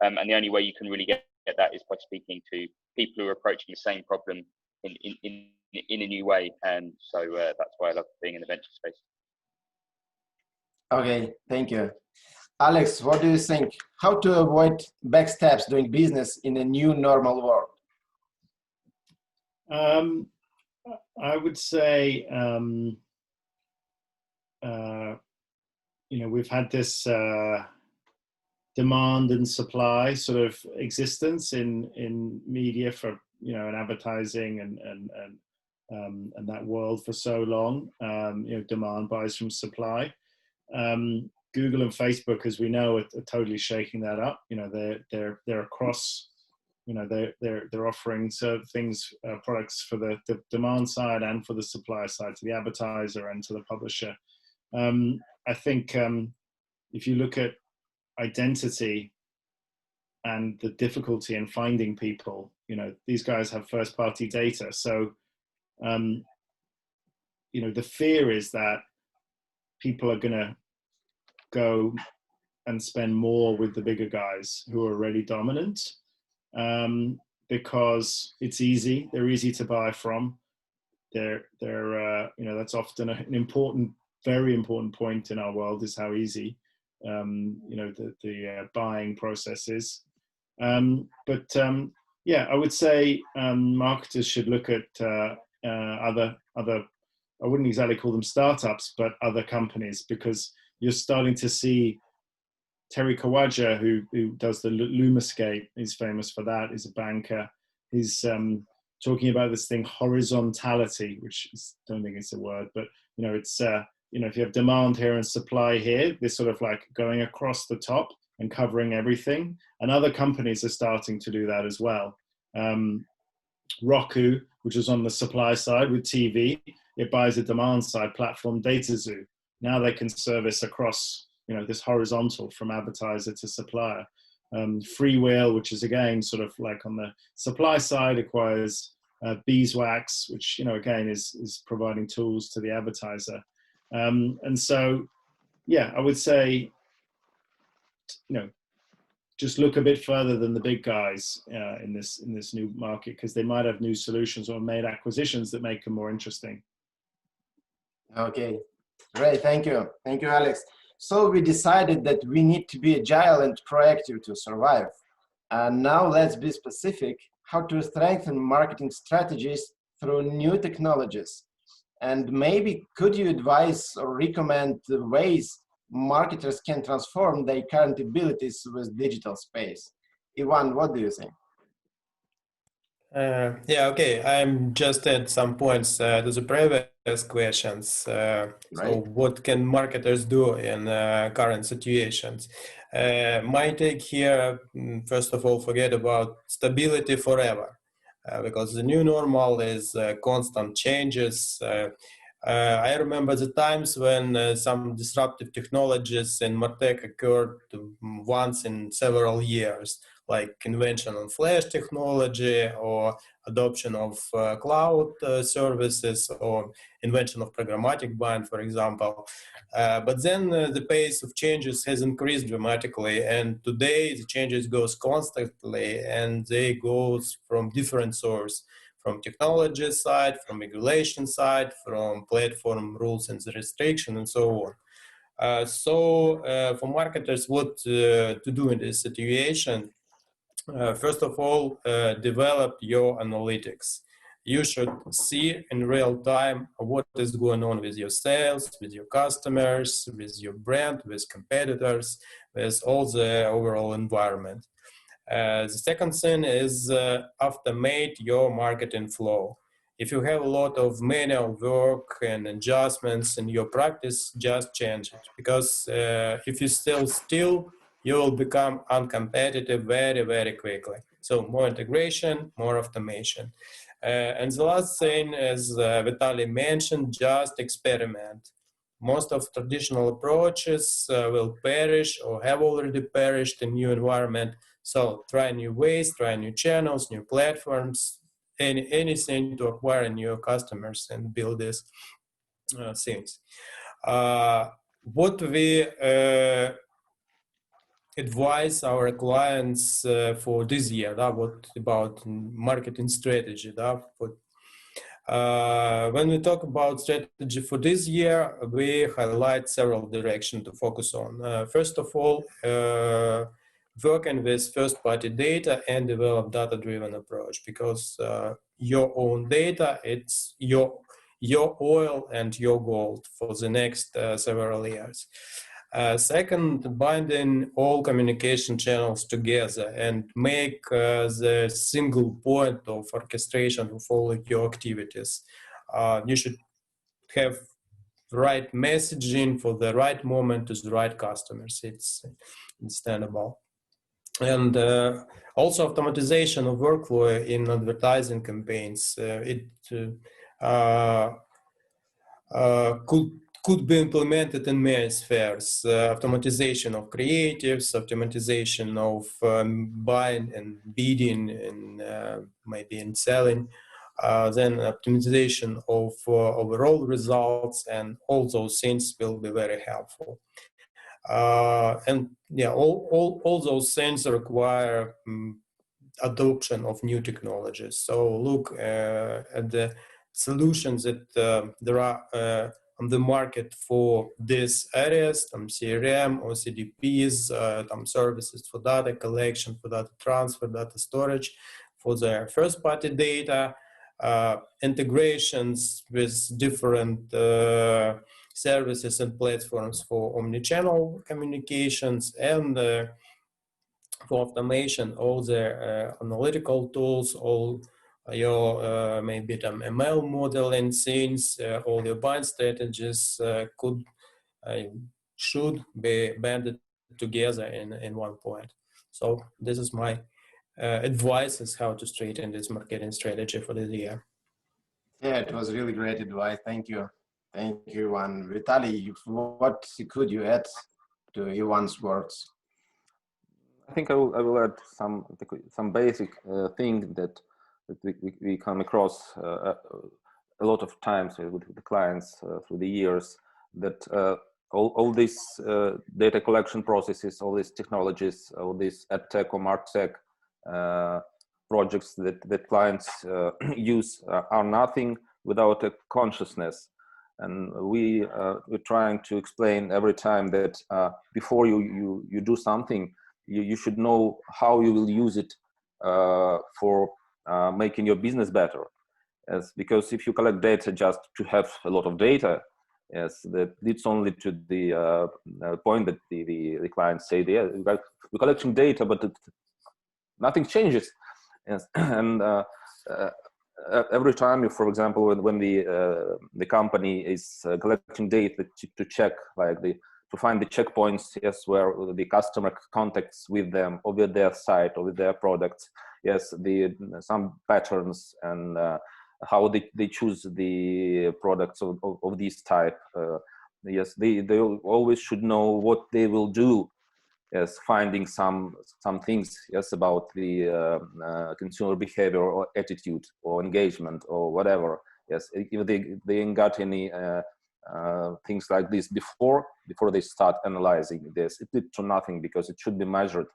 C: And the only way you can really get that is by speaking to people who are approaching the same problem in a new way. And so that's why I love being in the venture space.
A: Okay, thank you. Alex, what do you think? How to avoid backsteps doing business in a new normal world?
D: I would say, we've had this demand and supply sort of existence in media for, and advertising and that world for so long. Demand buys from supply. Google and Facebook, as we know, are totally shaking that up. They're across. They're offering things, products for the demand side and for the supply side, to the advertiser and to the publisher. I think if you look at identity and the difficulty in finding people, these guys have first-party data. So, the fear is that people are going to go and spend more with the bigger guys who are already dominant. because it's easy. They're easy to buy from. They're you know, that's often an important, very important point in our world, is how easy you know, the buying process is. Yeah, I would say marketers should look at other, I wouldn't exactly call them startups, but other companies, because you're starting to see Terry Kawaja, who does the Lumascape, he's famous for that, he's a banker. He's talking about this thing, horizontality, which is, don't think it's a word, but you know, it's you know, if you have demand here and supply here, this sort of like going across the top and covering everything. And other companies are starting to do that as well. Roku, which is on the supply side with TV, it buys a demand side platform, DataZoo. Now they can service across, you know, this horizontal from advertiser to supplier. Freewheel, which is again sort of like on the supply side, acquires beeswax, which, you know, again is providing tools to the advertiser. And so, yeah, I would say, you know, just look a bit further than the big guys in this new market, because they might have new solutions or made acquisitions that make them more interesting.
A: Okay, great, thank you, Alex. So we decided that we need to be agile and proactive to survive. And now let's be specific: how to strengthen marketing strategies through new technologies. And maybe could you advise or recommend the ways marketers can transform their current abilities with digital space? Ivan, what do you think?
E: Yeah, okay. I'm just add some points to the previous questions.
A: Right.
E: So what can marketers do in current situations? My take here, first of all, forget about stability forever, because the new normal is constant changes. I remember the times when some disruptive technologies in MarTech occurred once in several years, like invention of flash technology or adoption of cloud services or invention of programmatic buying, for example. But then the pace of changes has increased dramatically, and today the changes goes constantly, and they goes from different sources, from technology side, from regulation side, from platform rules and the restriction, and so on. So for marketers, what to do in this situation? First of all, develop your analytics. You should see in real time what is going on with your sales, with your customers, with your brand, with competitors, with all the overall environment. The second thing is automate your marketing flow. If you have a lot of manual work and adjustments in your practice, just change it. Because if you still, you will become uncompetitive very, very quickly. So more integration, more automation. And the last thing, as Vitaly mentioned, just experiment. Most of traditional approaches will perish or have already perished in new environment. So try new ways, try new channels, new platforms, anything to acquire new customers and build these things. What we advise our clients for this year, what about marketing strategy? When we talk about strategy for this year, we highlight several directions to focus on. First of all, working with first-party data and develop data-driven approach, because your own data, it's your oil and your gold for the next several years. Second, binding all communication channels together and make the single point of orchestration of all of your activities. You should have the right messaging for the right moment to the right customers. It's understandable. And also automatization of workflow in advertising campaigns. It could be implemented in many spheres. Automatization of creatives, automatization of buying and bidding, and maybe in selling. Then optimization of overall results, and all those things will be very helpful. And yeah, all those things require adoption of new technologies. So look at the solutions that there are on the market for these areas, some CRM or CDPs, some services for data collection, for data transfer, data storage, for the first-party data, integrations with different services and platforms for omnichannel communications, and for automation, all the analytical tools, all your maybe some ML modeling things, all your buying strategies should be banded together in one point. So this is my advice is how to straighten this marketing strategy for this year.
A: Yeah, it was really great advice. Thank you. Thank you, Ivan. Vitaly, what could you add to Ivan's words?
B: I think I will add some basic thing that we come across a lot of times with the clients through the years, that all these data collection processes, all these technologies, all these EdTech or MarTech projects that clients use are nothing without a consciousness. And we're trying to explain every time that before you do something, you should know how you will use it for making your business better. Yes, because if you collect data just to have a lot of data, yes, that leads only to the point that the clients say, yeah, we're collecting data, but nothing changes. Yes, and every time, for example, when the company is collecting data to check, like to find the checkpoints, yes, where the customer contacts with them or with their site or with their products, yes, some patterns and how they choose the products of this type. Yes, they always should know what they will do. Yes, finding some things, yes, about the consumer behavior or attitude or engagement or whatever. Yes, if they ain't got any things like this before they start analyzing this, it leads to nothing, because it should be measured.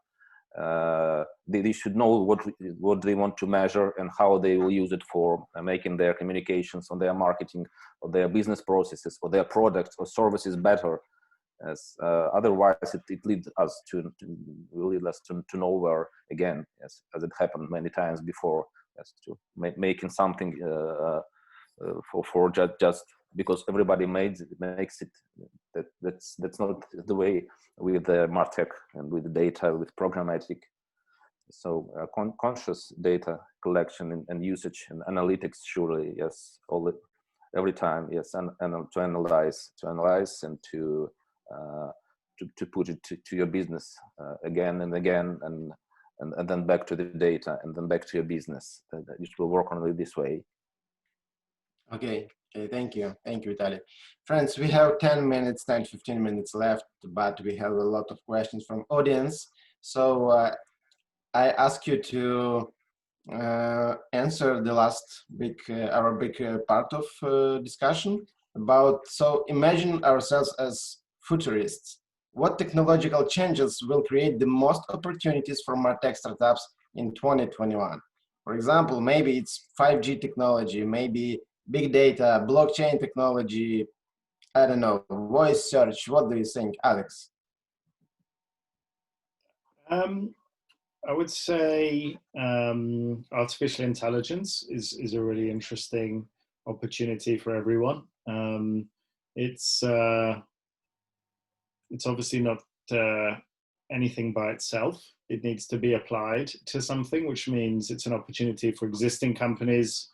B: They should know what they want to measure and how they will use it for making their communications on their marketing or their business processes or their products or services better. As otherwise it leads us to nowhere again, as it happened many times before, as to making something for just because everybody makes it. That's not the way with the MarTech and with the data, with programmatic. So conscious data collection and usage and analytics, surely, yes, every time, yes, and to analyze and to put it to your business again and again, and then back to the data, and then back to your business. You should work on it this way.
A: Okay, thank you, Vitaly. Friends, we have 10 to 15 minutes left, but we have a lot of questions from audience. So I ask you to answer the last our big part of discussion about. So imagine ourselves as futurists. What technological changes will create the most opportunities for MarTech startups in 2021? For example, maybe it's 5G technology, maybe big data, blockchain technology, I don't know, voice search. What do you think, Alex?
D: I would say artificial intelligence is a really interesting opportunity for everyone. It's obviously not anything by itself. It needs to be applied to something, which means it's an opportunity for existing companies,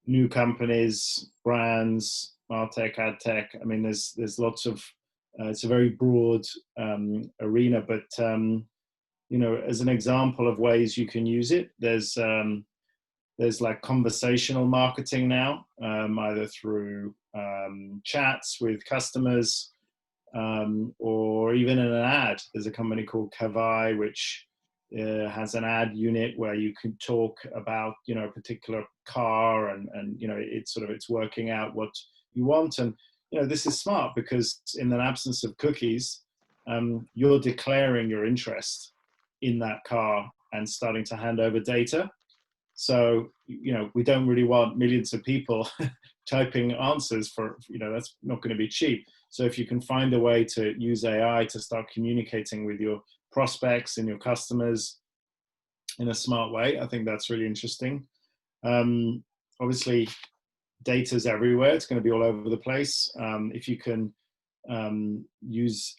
D: new companies, brands, MarTech, AdTech. I mean, there's lots of, it's a very broad arena, but you know, as an example of ways you can use it, there's like conversational marketing now, either through chats with customers, or even in an ad. There's a company called Kavai, which has an ad unit where you can talk about, you know, a particular car, and you know, it's working out what you want. And you know, this is smart because in an absence of cookies, you're declaring your interest in that car and starting to hand over data. So, you know, we don't really want millions of people typing answers for, you know, that's not going to be cheap. So if you can find a way to use AI to start communicating with your prospects and your customers in a smart way, I think that's really interesting. Obviously, data's everywhere. It's going to be all over the place. If you can use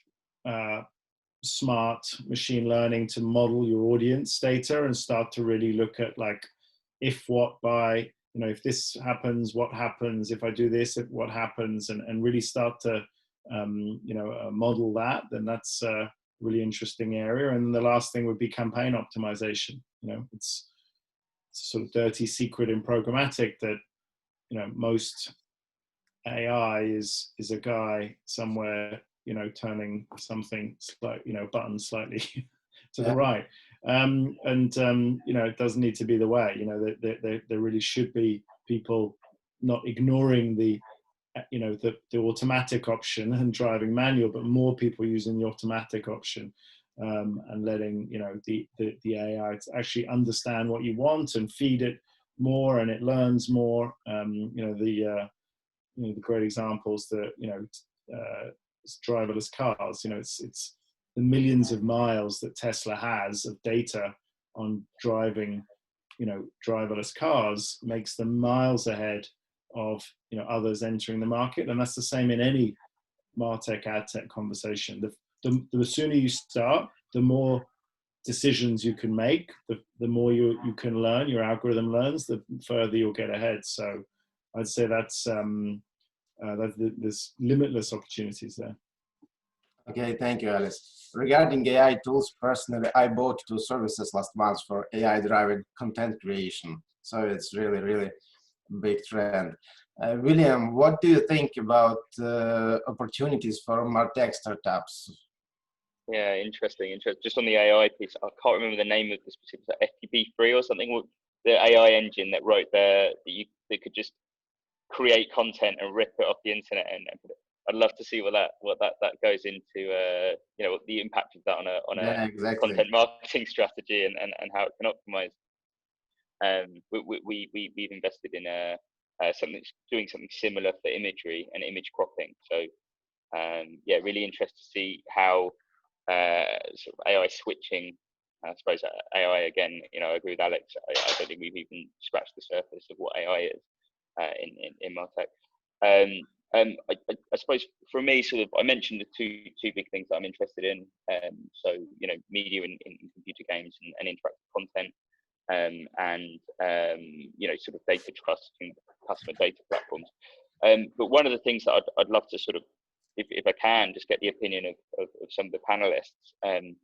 D: smart machine learning to model your audience data and start to really look at like, if what by, you know, if this happens, what happens, if I do this, what happens, and really start to, you know, model that, then that's a really interesting area. And the last thing would be campaign optimization. You know, it's a sort of dirty secret in programmatic that, you know, most AI is a guy somewhere, you know, turning something, you know, button slightly to the right. You know, it doesn't need to be the way. You know, there really should be people not ignoring the, you know, the automatic option and driving manual, but more people using the automatic option, and letting, you know, the AI to actually understand what you want and feed it more, and it learns more. You know, the great examples that, you know, driverless cars. You know, it's the millions of miles that Tesla has of data on driving, you know, driverless cars makes them miles ahead of, you know, others entering the market. And that's the same in any MarTech ad tech conversation. The sooner you start, the more decisions you can make, the more you can learn, your algorithm learns, the further you'll get ahead. So I'd say that's there's limitless opportunities there.
A: Okay, thank you, Alice. Regarding AI tools, personally, I bought 2 services last month for AI-driven content creation. So it's really, really big trend. William, what do you think about opportunities for MarTech startups?
C: Yeah, interesting. Just on the AI piece, I can't remember the name of the specific, FTP3 or something, the AI engine that wrote that could just create content and rip it off the internet and put it. I'd love to see what that goes into, you know, the impact of that on a
A: exactly.
C: content marketing strategy and how it can optimize. We've invested in doing something similar for imagery and image cropping. So yeah, really interested to see how sort of AI switching. I suppose AI again. You know, I agree with Alex. I don't think we've even scratched the surface of what AI is in MarTech. I suppose for me, sort of, I mentioned the two big things that I'm interested in. So, you know, media in computer games and interactive content, and you know, sort of data trust and customer data platforms. But one of the things that I'd love to sort of, if I can, just get the opinion of some of the panelists.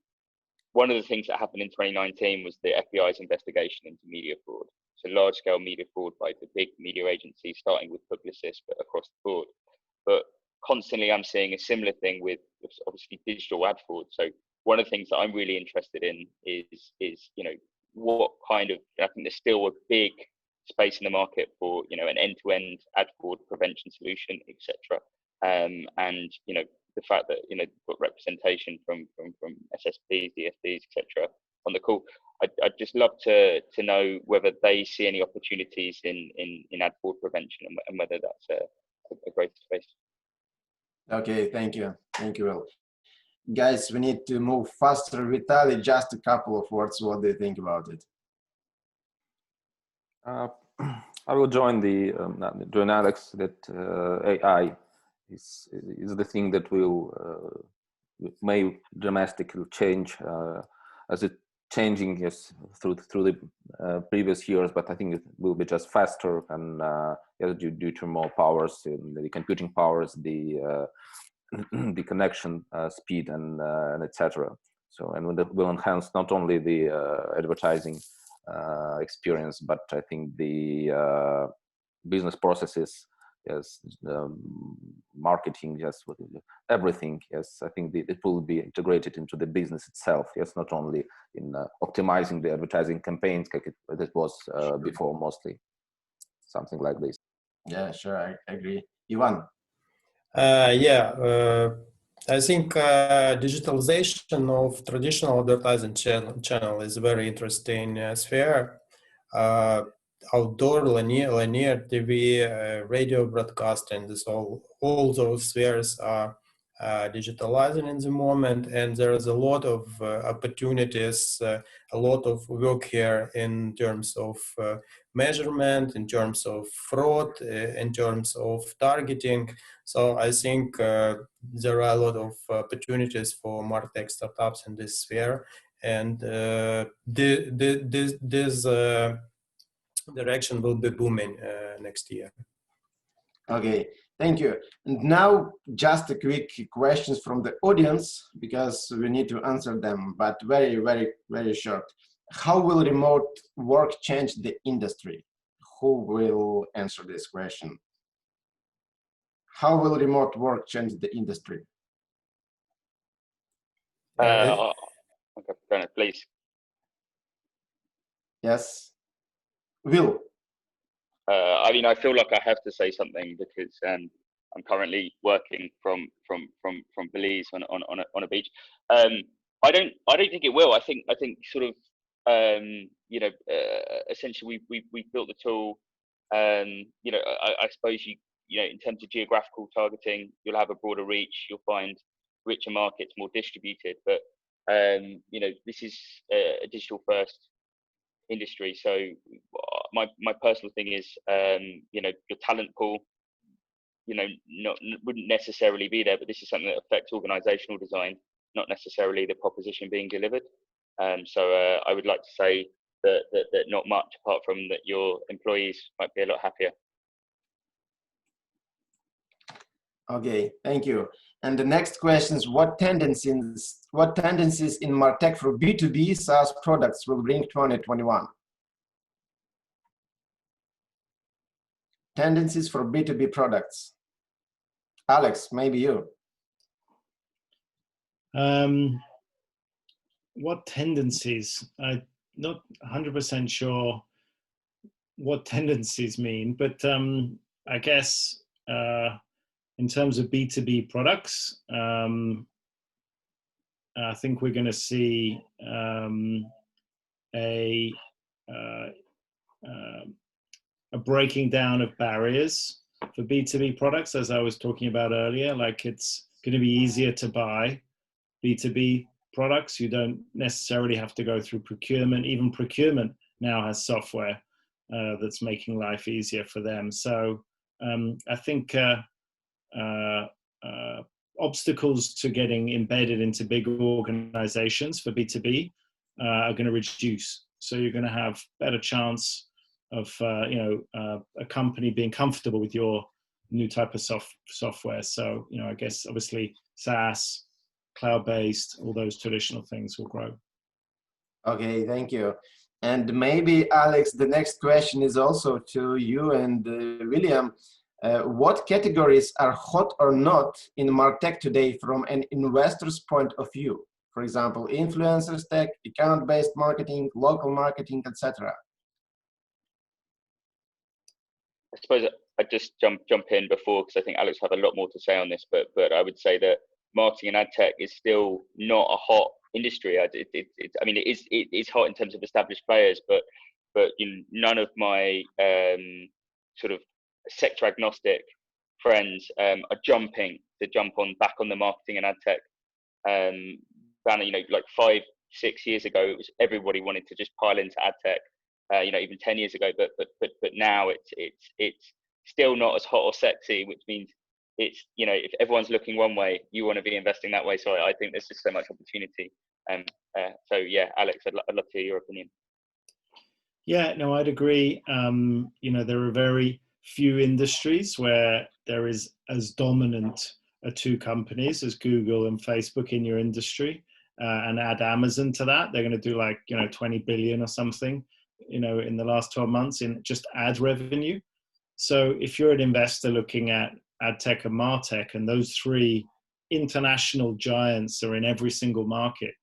C: One of the things that happened in 2019 was the FBI's investigation into media fraud. So large-scale media fraud by the big media agencies, starting with Publicis, but across the board. But constantly, I'm seeing a similar thing with obviously digital ad fraud. So one of the things that I'm really interested in is you know, what kind of, I think there's still a big space in the market for, you know, an end-to-end ad fraud prevention solution, etc. And you know, the fact that, you know, got representation from SSPs, DSPs, etc. on the call. I'd just love to know whether they see any opportunities in ad fraud prevention and whether that's a great space.
A: Okay, thank you, Will. Guys, we need to move faster. Vitaly, just a couple of words. What do you think about it?
B: I will join Alex that AI is the thing that will may dramatically change as it changing, yes, through the previous years, but I think it will be just faster and yes, due to more powers in the computing powers, the connection speed and etc. So, and will enhance not only the advertising experience, but I think the business processes, yes, marketing, yes, everything, yes. I think it will be integrated into the business itself, yes, not only in optimizing the advertising campaigns like it was before, mostly something like this.
A: Yeah, sure, I agree. Ivan?
E: I think digitalization of traditional advertising channel is a very interesting sphere. Outdoor linear TV, radio broadcasting, all those spheres are digitalizing in the moment, and there is a lot of opportunities, a lot of work here in terms of measurement, in terms of fraud, in terms of targeting. So I think there are a lot of opportunities for MarTech startups in this sphere, and this direction will be booming next year.
A: Okay, thank you. And now just a quick questions from the audience, because we need to answer them, but very, very, very short. How will remote work change the industry? Who will answer this question? How will remote work change the industry?
C: Okay, Bernard, please.
A: Yes, Will.
C: I mean, I feel like I have to say something because I'm currently working from Belize on a beach. I don't think it will. I think sort of you know, essentially we built the tool. You know, I suppose you know, in terms of geographical targeting, you'll have a broader reach. You'll find richer markets, more distributed. But you know, this is a digital first industry. So my personal thing is, you know, your talent pool, you know, wouldn't necessarily be there, but this is something that affects organizational design, not necessarily the proposition being delivered. So I would like to say that not much, apart from that your employees might be a lot happier.
A: Okay, thank you. And the next question is, what tendencies in MarTech for B2B SaaS products will bring 2021? Tendencies for B2B products. Alex, maybe you.
D: What tendencies? I'm not 100% sure what tendencies mean, but I guess in terms of B2B products, I think we're going to see a breaking down of barriers for B2B products, as I was talking about earlier. Like, it's going to be easier to buy B2B products. You don't necessarily have to go through procurement. Even procurement now has software that's making life easier for them. So I think obstacles to getting embedded into big organizations for B2B are going to reduce. So you're going to have better chance of you know, a company being comfortable with your new type of software. So, you know, I guess obviously SaaS, cloud-based, all those traditional things will grow.
A: Okay, thank you. And maybe, Alex, the next question is also to you and William. What categories are hot or not in MarTech today from an investor's point of view? For example, influencers tech, account-based marketing, local marketing, etc.
C: I suppose I'd just jump in before, because I think Alex will have a lot more to say on this, but I would say that marketing and ad tech is still not a hot industry. I mean, it is hot in terms of established players, but you know, none of my sort of sector agnostic friends are jumping to jump back on the marketing and ad tech banner. You know, like 5-6 years ago, it was everybody wanted to just pile into ad tech. You know, even 10 years ago, but now it's still not as hot or sexy, which means it's, you know, if everyone's looking one way, you want to be investing that way. So I think there's just so much opportunity. So yeah, Alex, I'd love to hear your opinion.
D: Yeah, no, I'd agree. You know, there are very few industries where there is as dominant two companies as Google and Facebook in your industry, and add Amazon to that, they're going to do like, you know, 20 billion or something, you know, in the last 12 months in just ad revenue. So if you're an investor looking at ad tech and MarTech, and those three international giants are in every single market,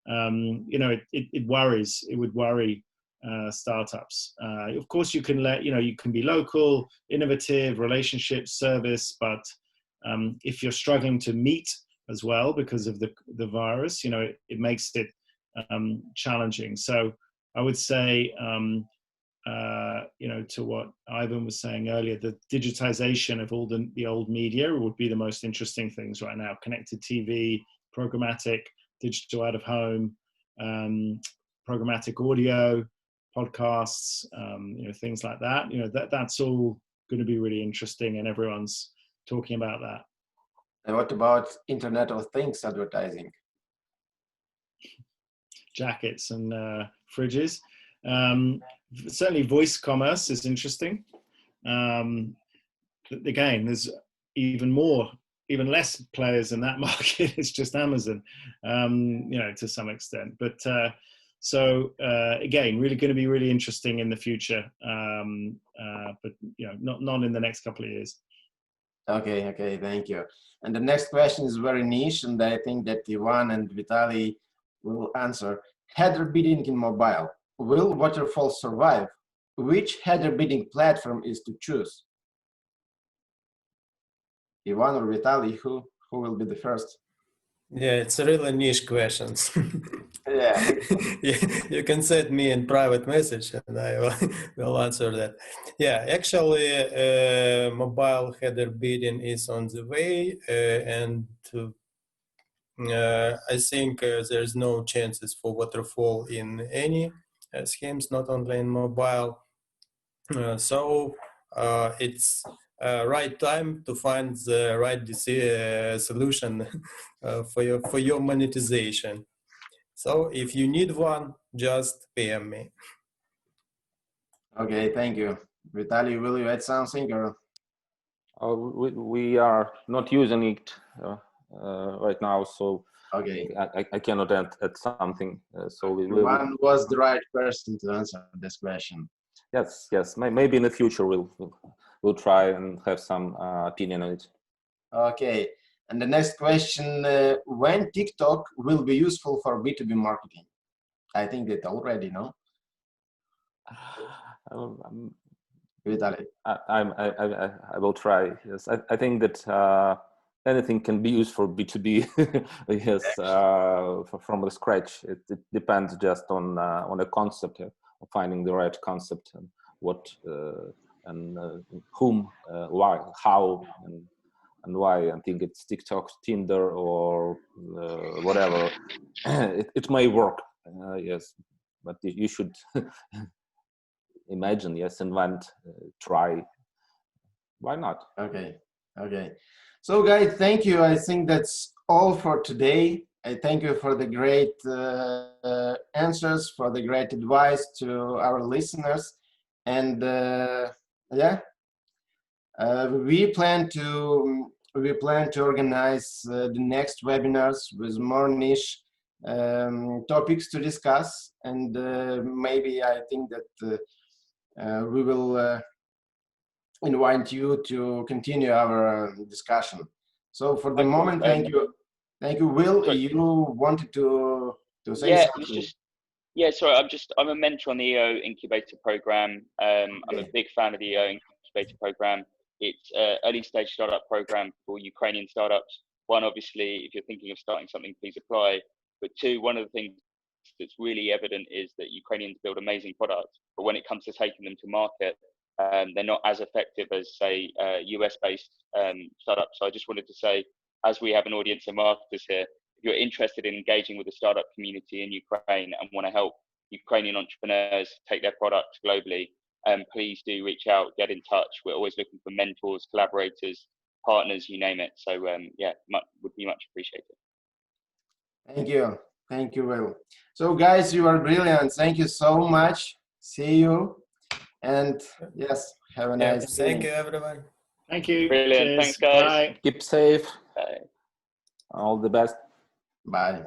D: you know, it worries. It would worry startups. Of course, you can you can be local, innovative, relationship, service, but if you're struggling to meet as well because of the virus. You know, it makes it challenging. So I would say, you know, to what Ivan was saying earlier, the digitization of all the old media would be the most interesting things right now. Connected TV, programmatic, digital out of home, programmatic audio, podcasts, you know, things like that. You know, that's all going to be really interesting, and everyone's talking about that.
A: And what about Internet of Things advertising?
D: Jackets and fridges. Certainly voice commerce is interesting. Again, there's even less players in that market. It's just Amazon, you know, to some extent. But so again, really going to be really interesting in the future. But you know, not in the next couple of years.
A: Okay, thank you. And the next question is very niche, and I think that Ivan and Vitaly will answer. Header bidding in mobile. Will waterfall survive? Which header bidding platform is to choose? Ivan or Vitaly, who will be the first?
E: Yeah, it's a really niche question.
A: Yeah.
E: You can send me in private message and I will answer that. Yeah, actually, mobile header bidding is on the way, and I think there's no chances for waterfall in any schemes, not only in mobile. So it's right time to find the right solution for your monetization. So if you need one, just PM me.
A: Okay, thank you. Vitaly, will you add something? Or?
B: We are not using it right now, so
A: okay.
B: I cannot add something. So
A: One was the right person to answer this question.
B: Yes. Maybe in the future we'll try and have some opinion on it.
A: Okay. And the next question: when TikTok will be useful for B2B marketing? I think that already, no? Vitaly.
B: I will try. Yes, I think that anything can be used for B2B. Yes, from the scratch. It depends just on a concept, of finding the right concept and what and whom, why, how, and why. I think it's TikTok, Tinder, or whatever. It may work. Yes, but you should. Imagine, yes, invent, try. Why not?
A: Okay. So guys, thank you. I think that's all for today. I thank you for the great answers, for the great advice to our listeners. And we plan to organize the next webinars with more niche topics to discuss. And maybe I think that we will invite you to continue our discussion. So for the moment, thank you. Will, you wanted to say something?
C: Sorry, I'm a mentor on the EO Incubator Program. I'm a big fan of the EO Incubator Program. It's an early stage startup program for Ukrainian startups. One, obviously, if you're thinking of starting something, please apply. But two, one of the things that's really evident is that Ukrainians build amazing products, but when it comes to taking them to market, they're not as effective as, say, US-based startups. So I just wanted to say, as we have an audience of marketers here, if you're interested in engaging with the startup community in Ukraine and want to help Ukrainian entrepreneurs take their products globally, please do reach out, get in touch. We're always looking for mentors, collaborators, partners, you name it. So would be much appreciated.
A: Thank you, Will. So guys, you are brilliant. Thank you so much. See you. And yes, have a nice day.
E: Thank you, everyone.
D: Thank you.
C: Brilliant.
D: Cheers.
C: Thanks, guys.
D: Bye.
B: Keep safe.
C: Bye.
B: All the best.
A: Bye.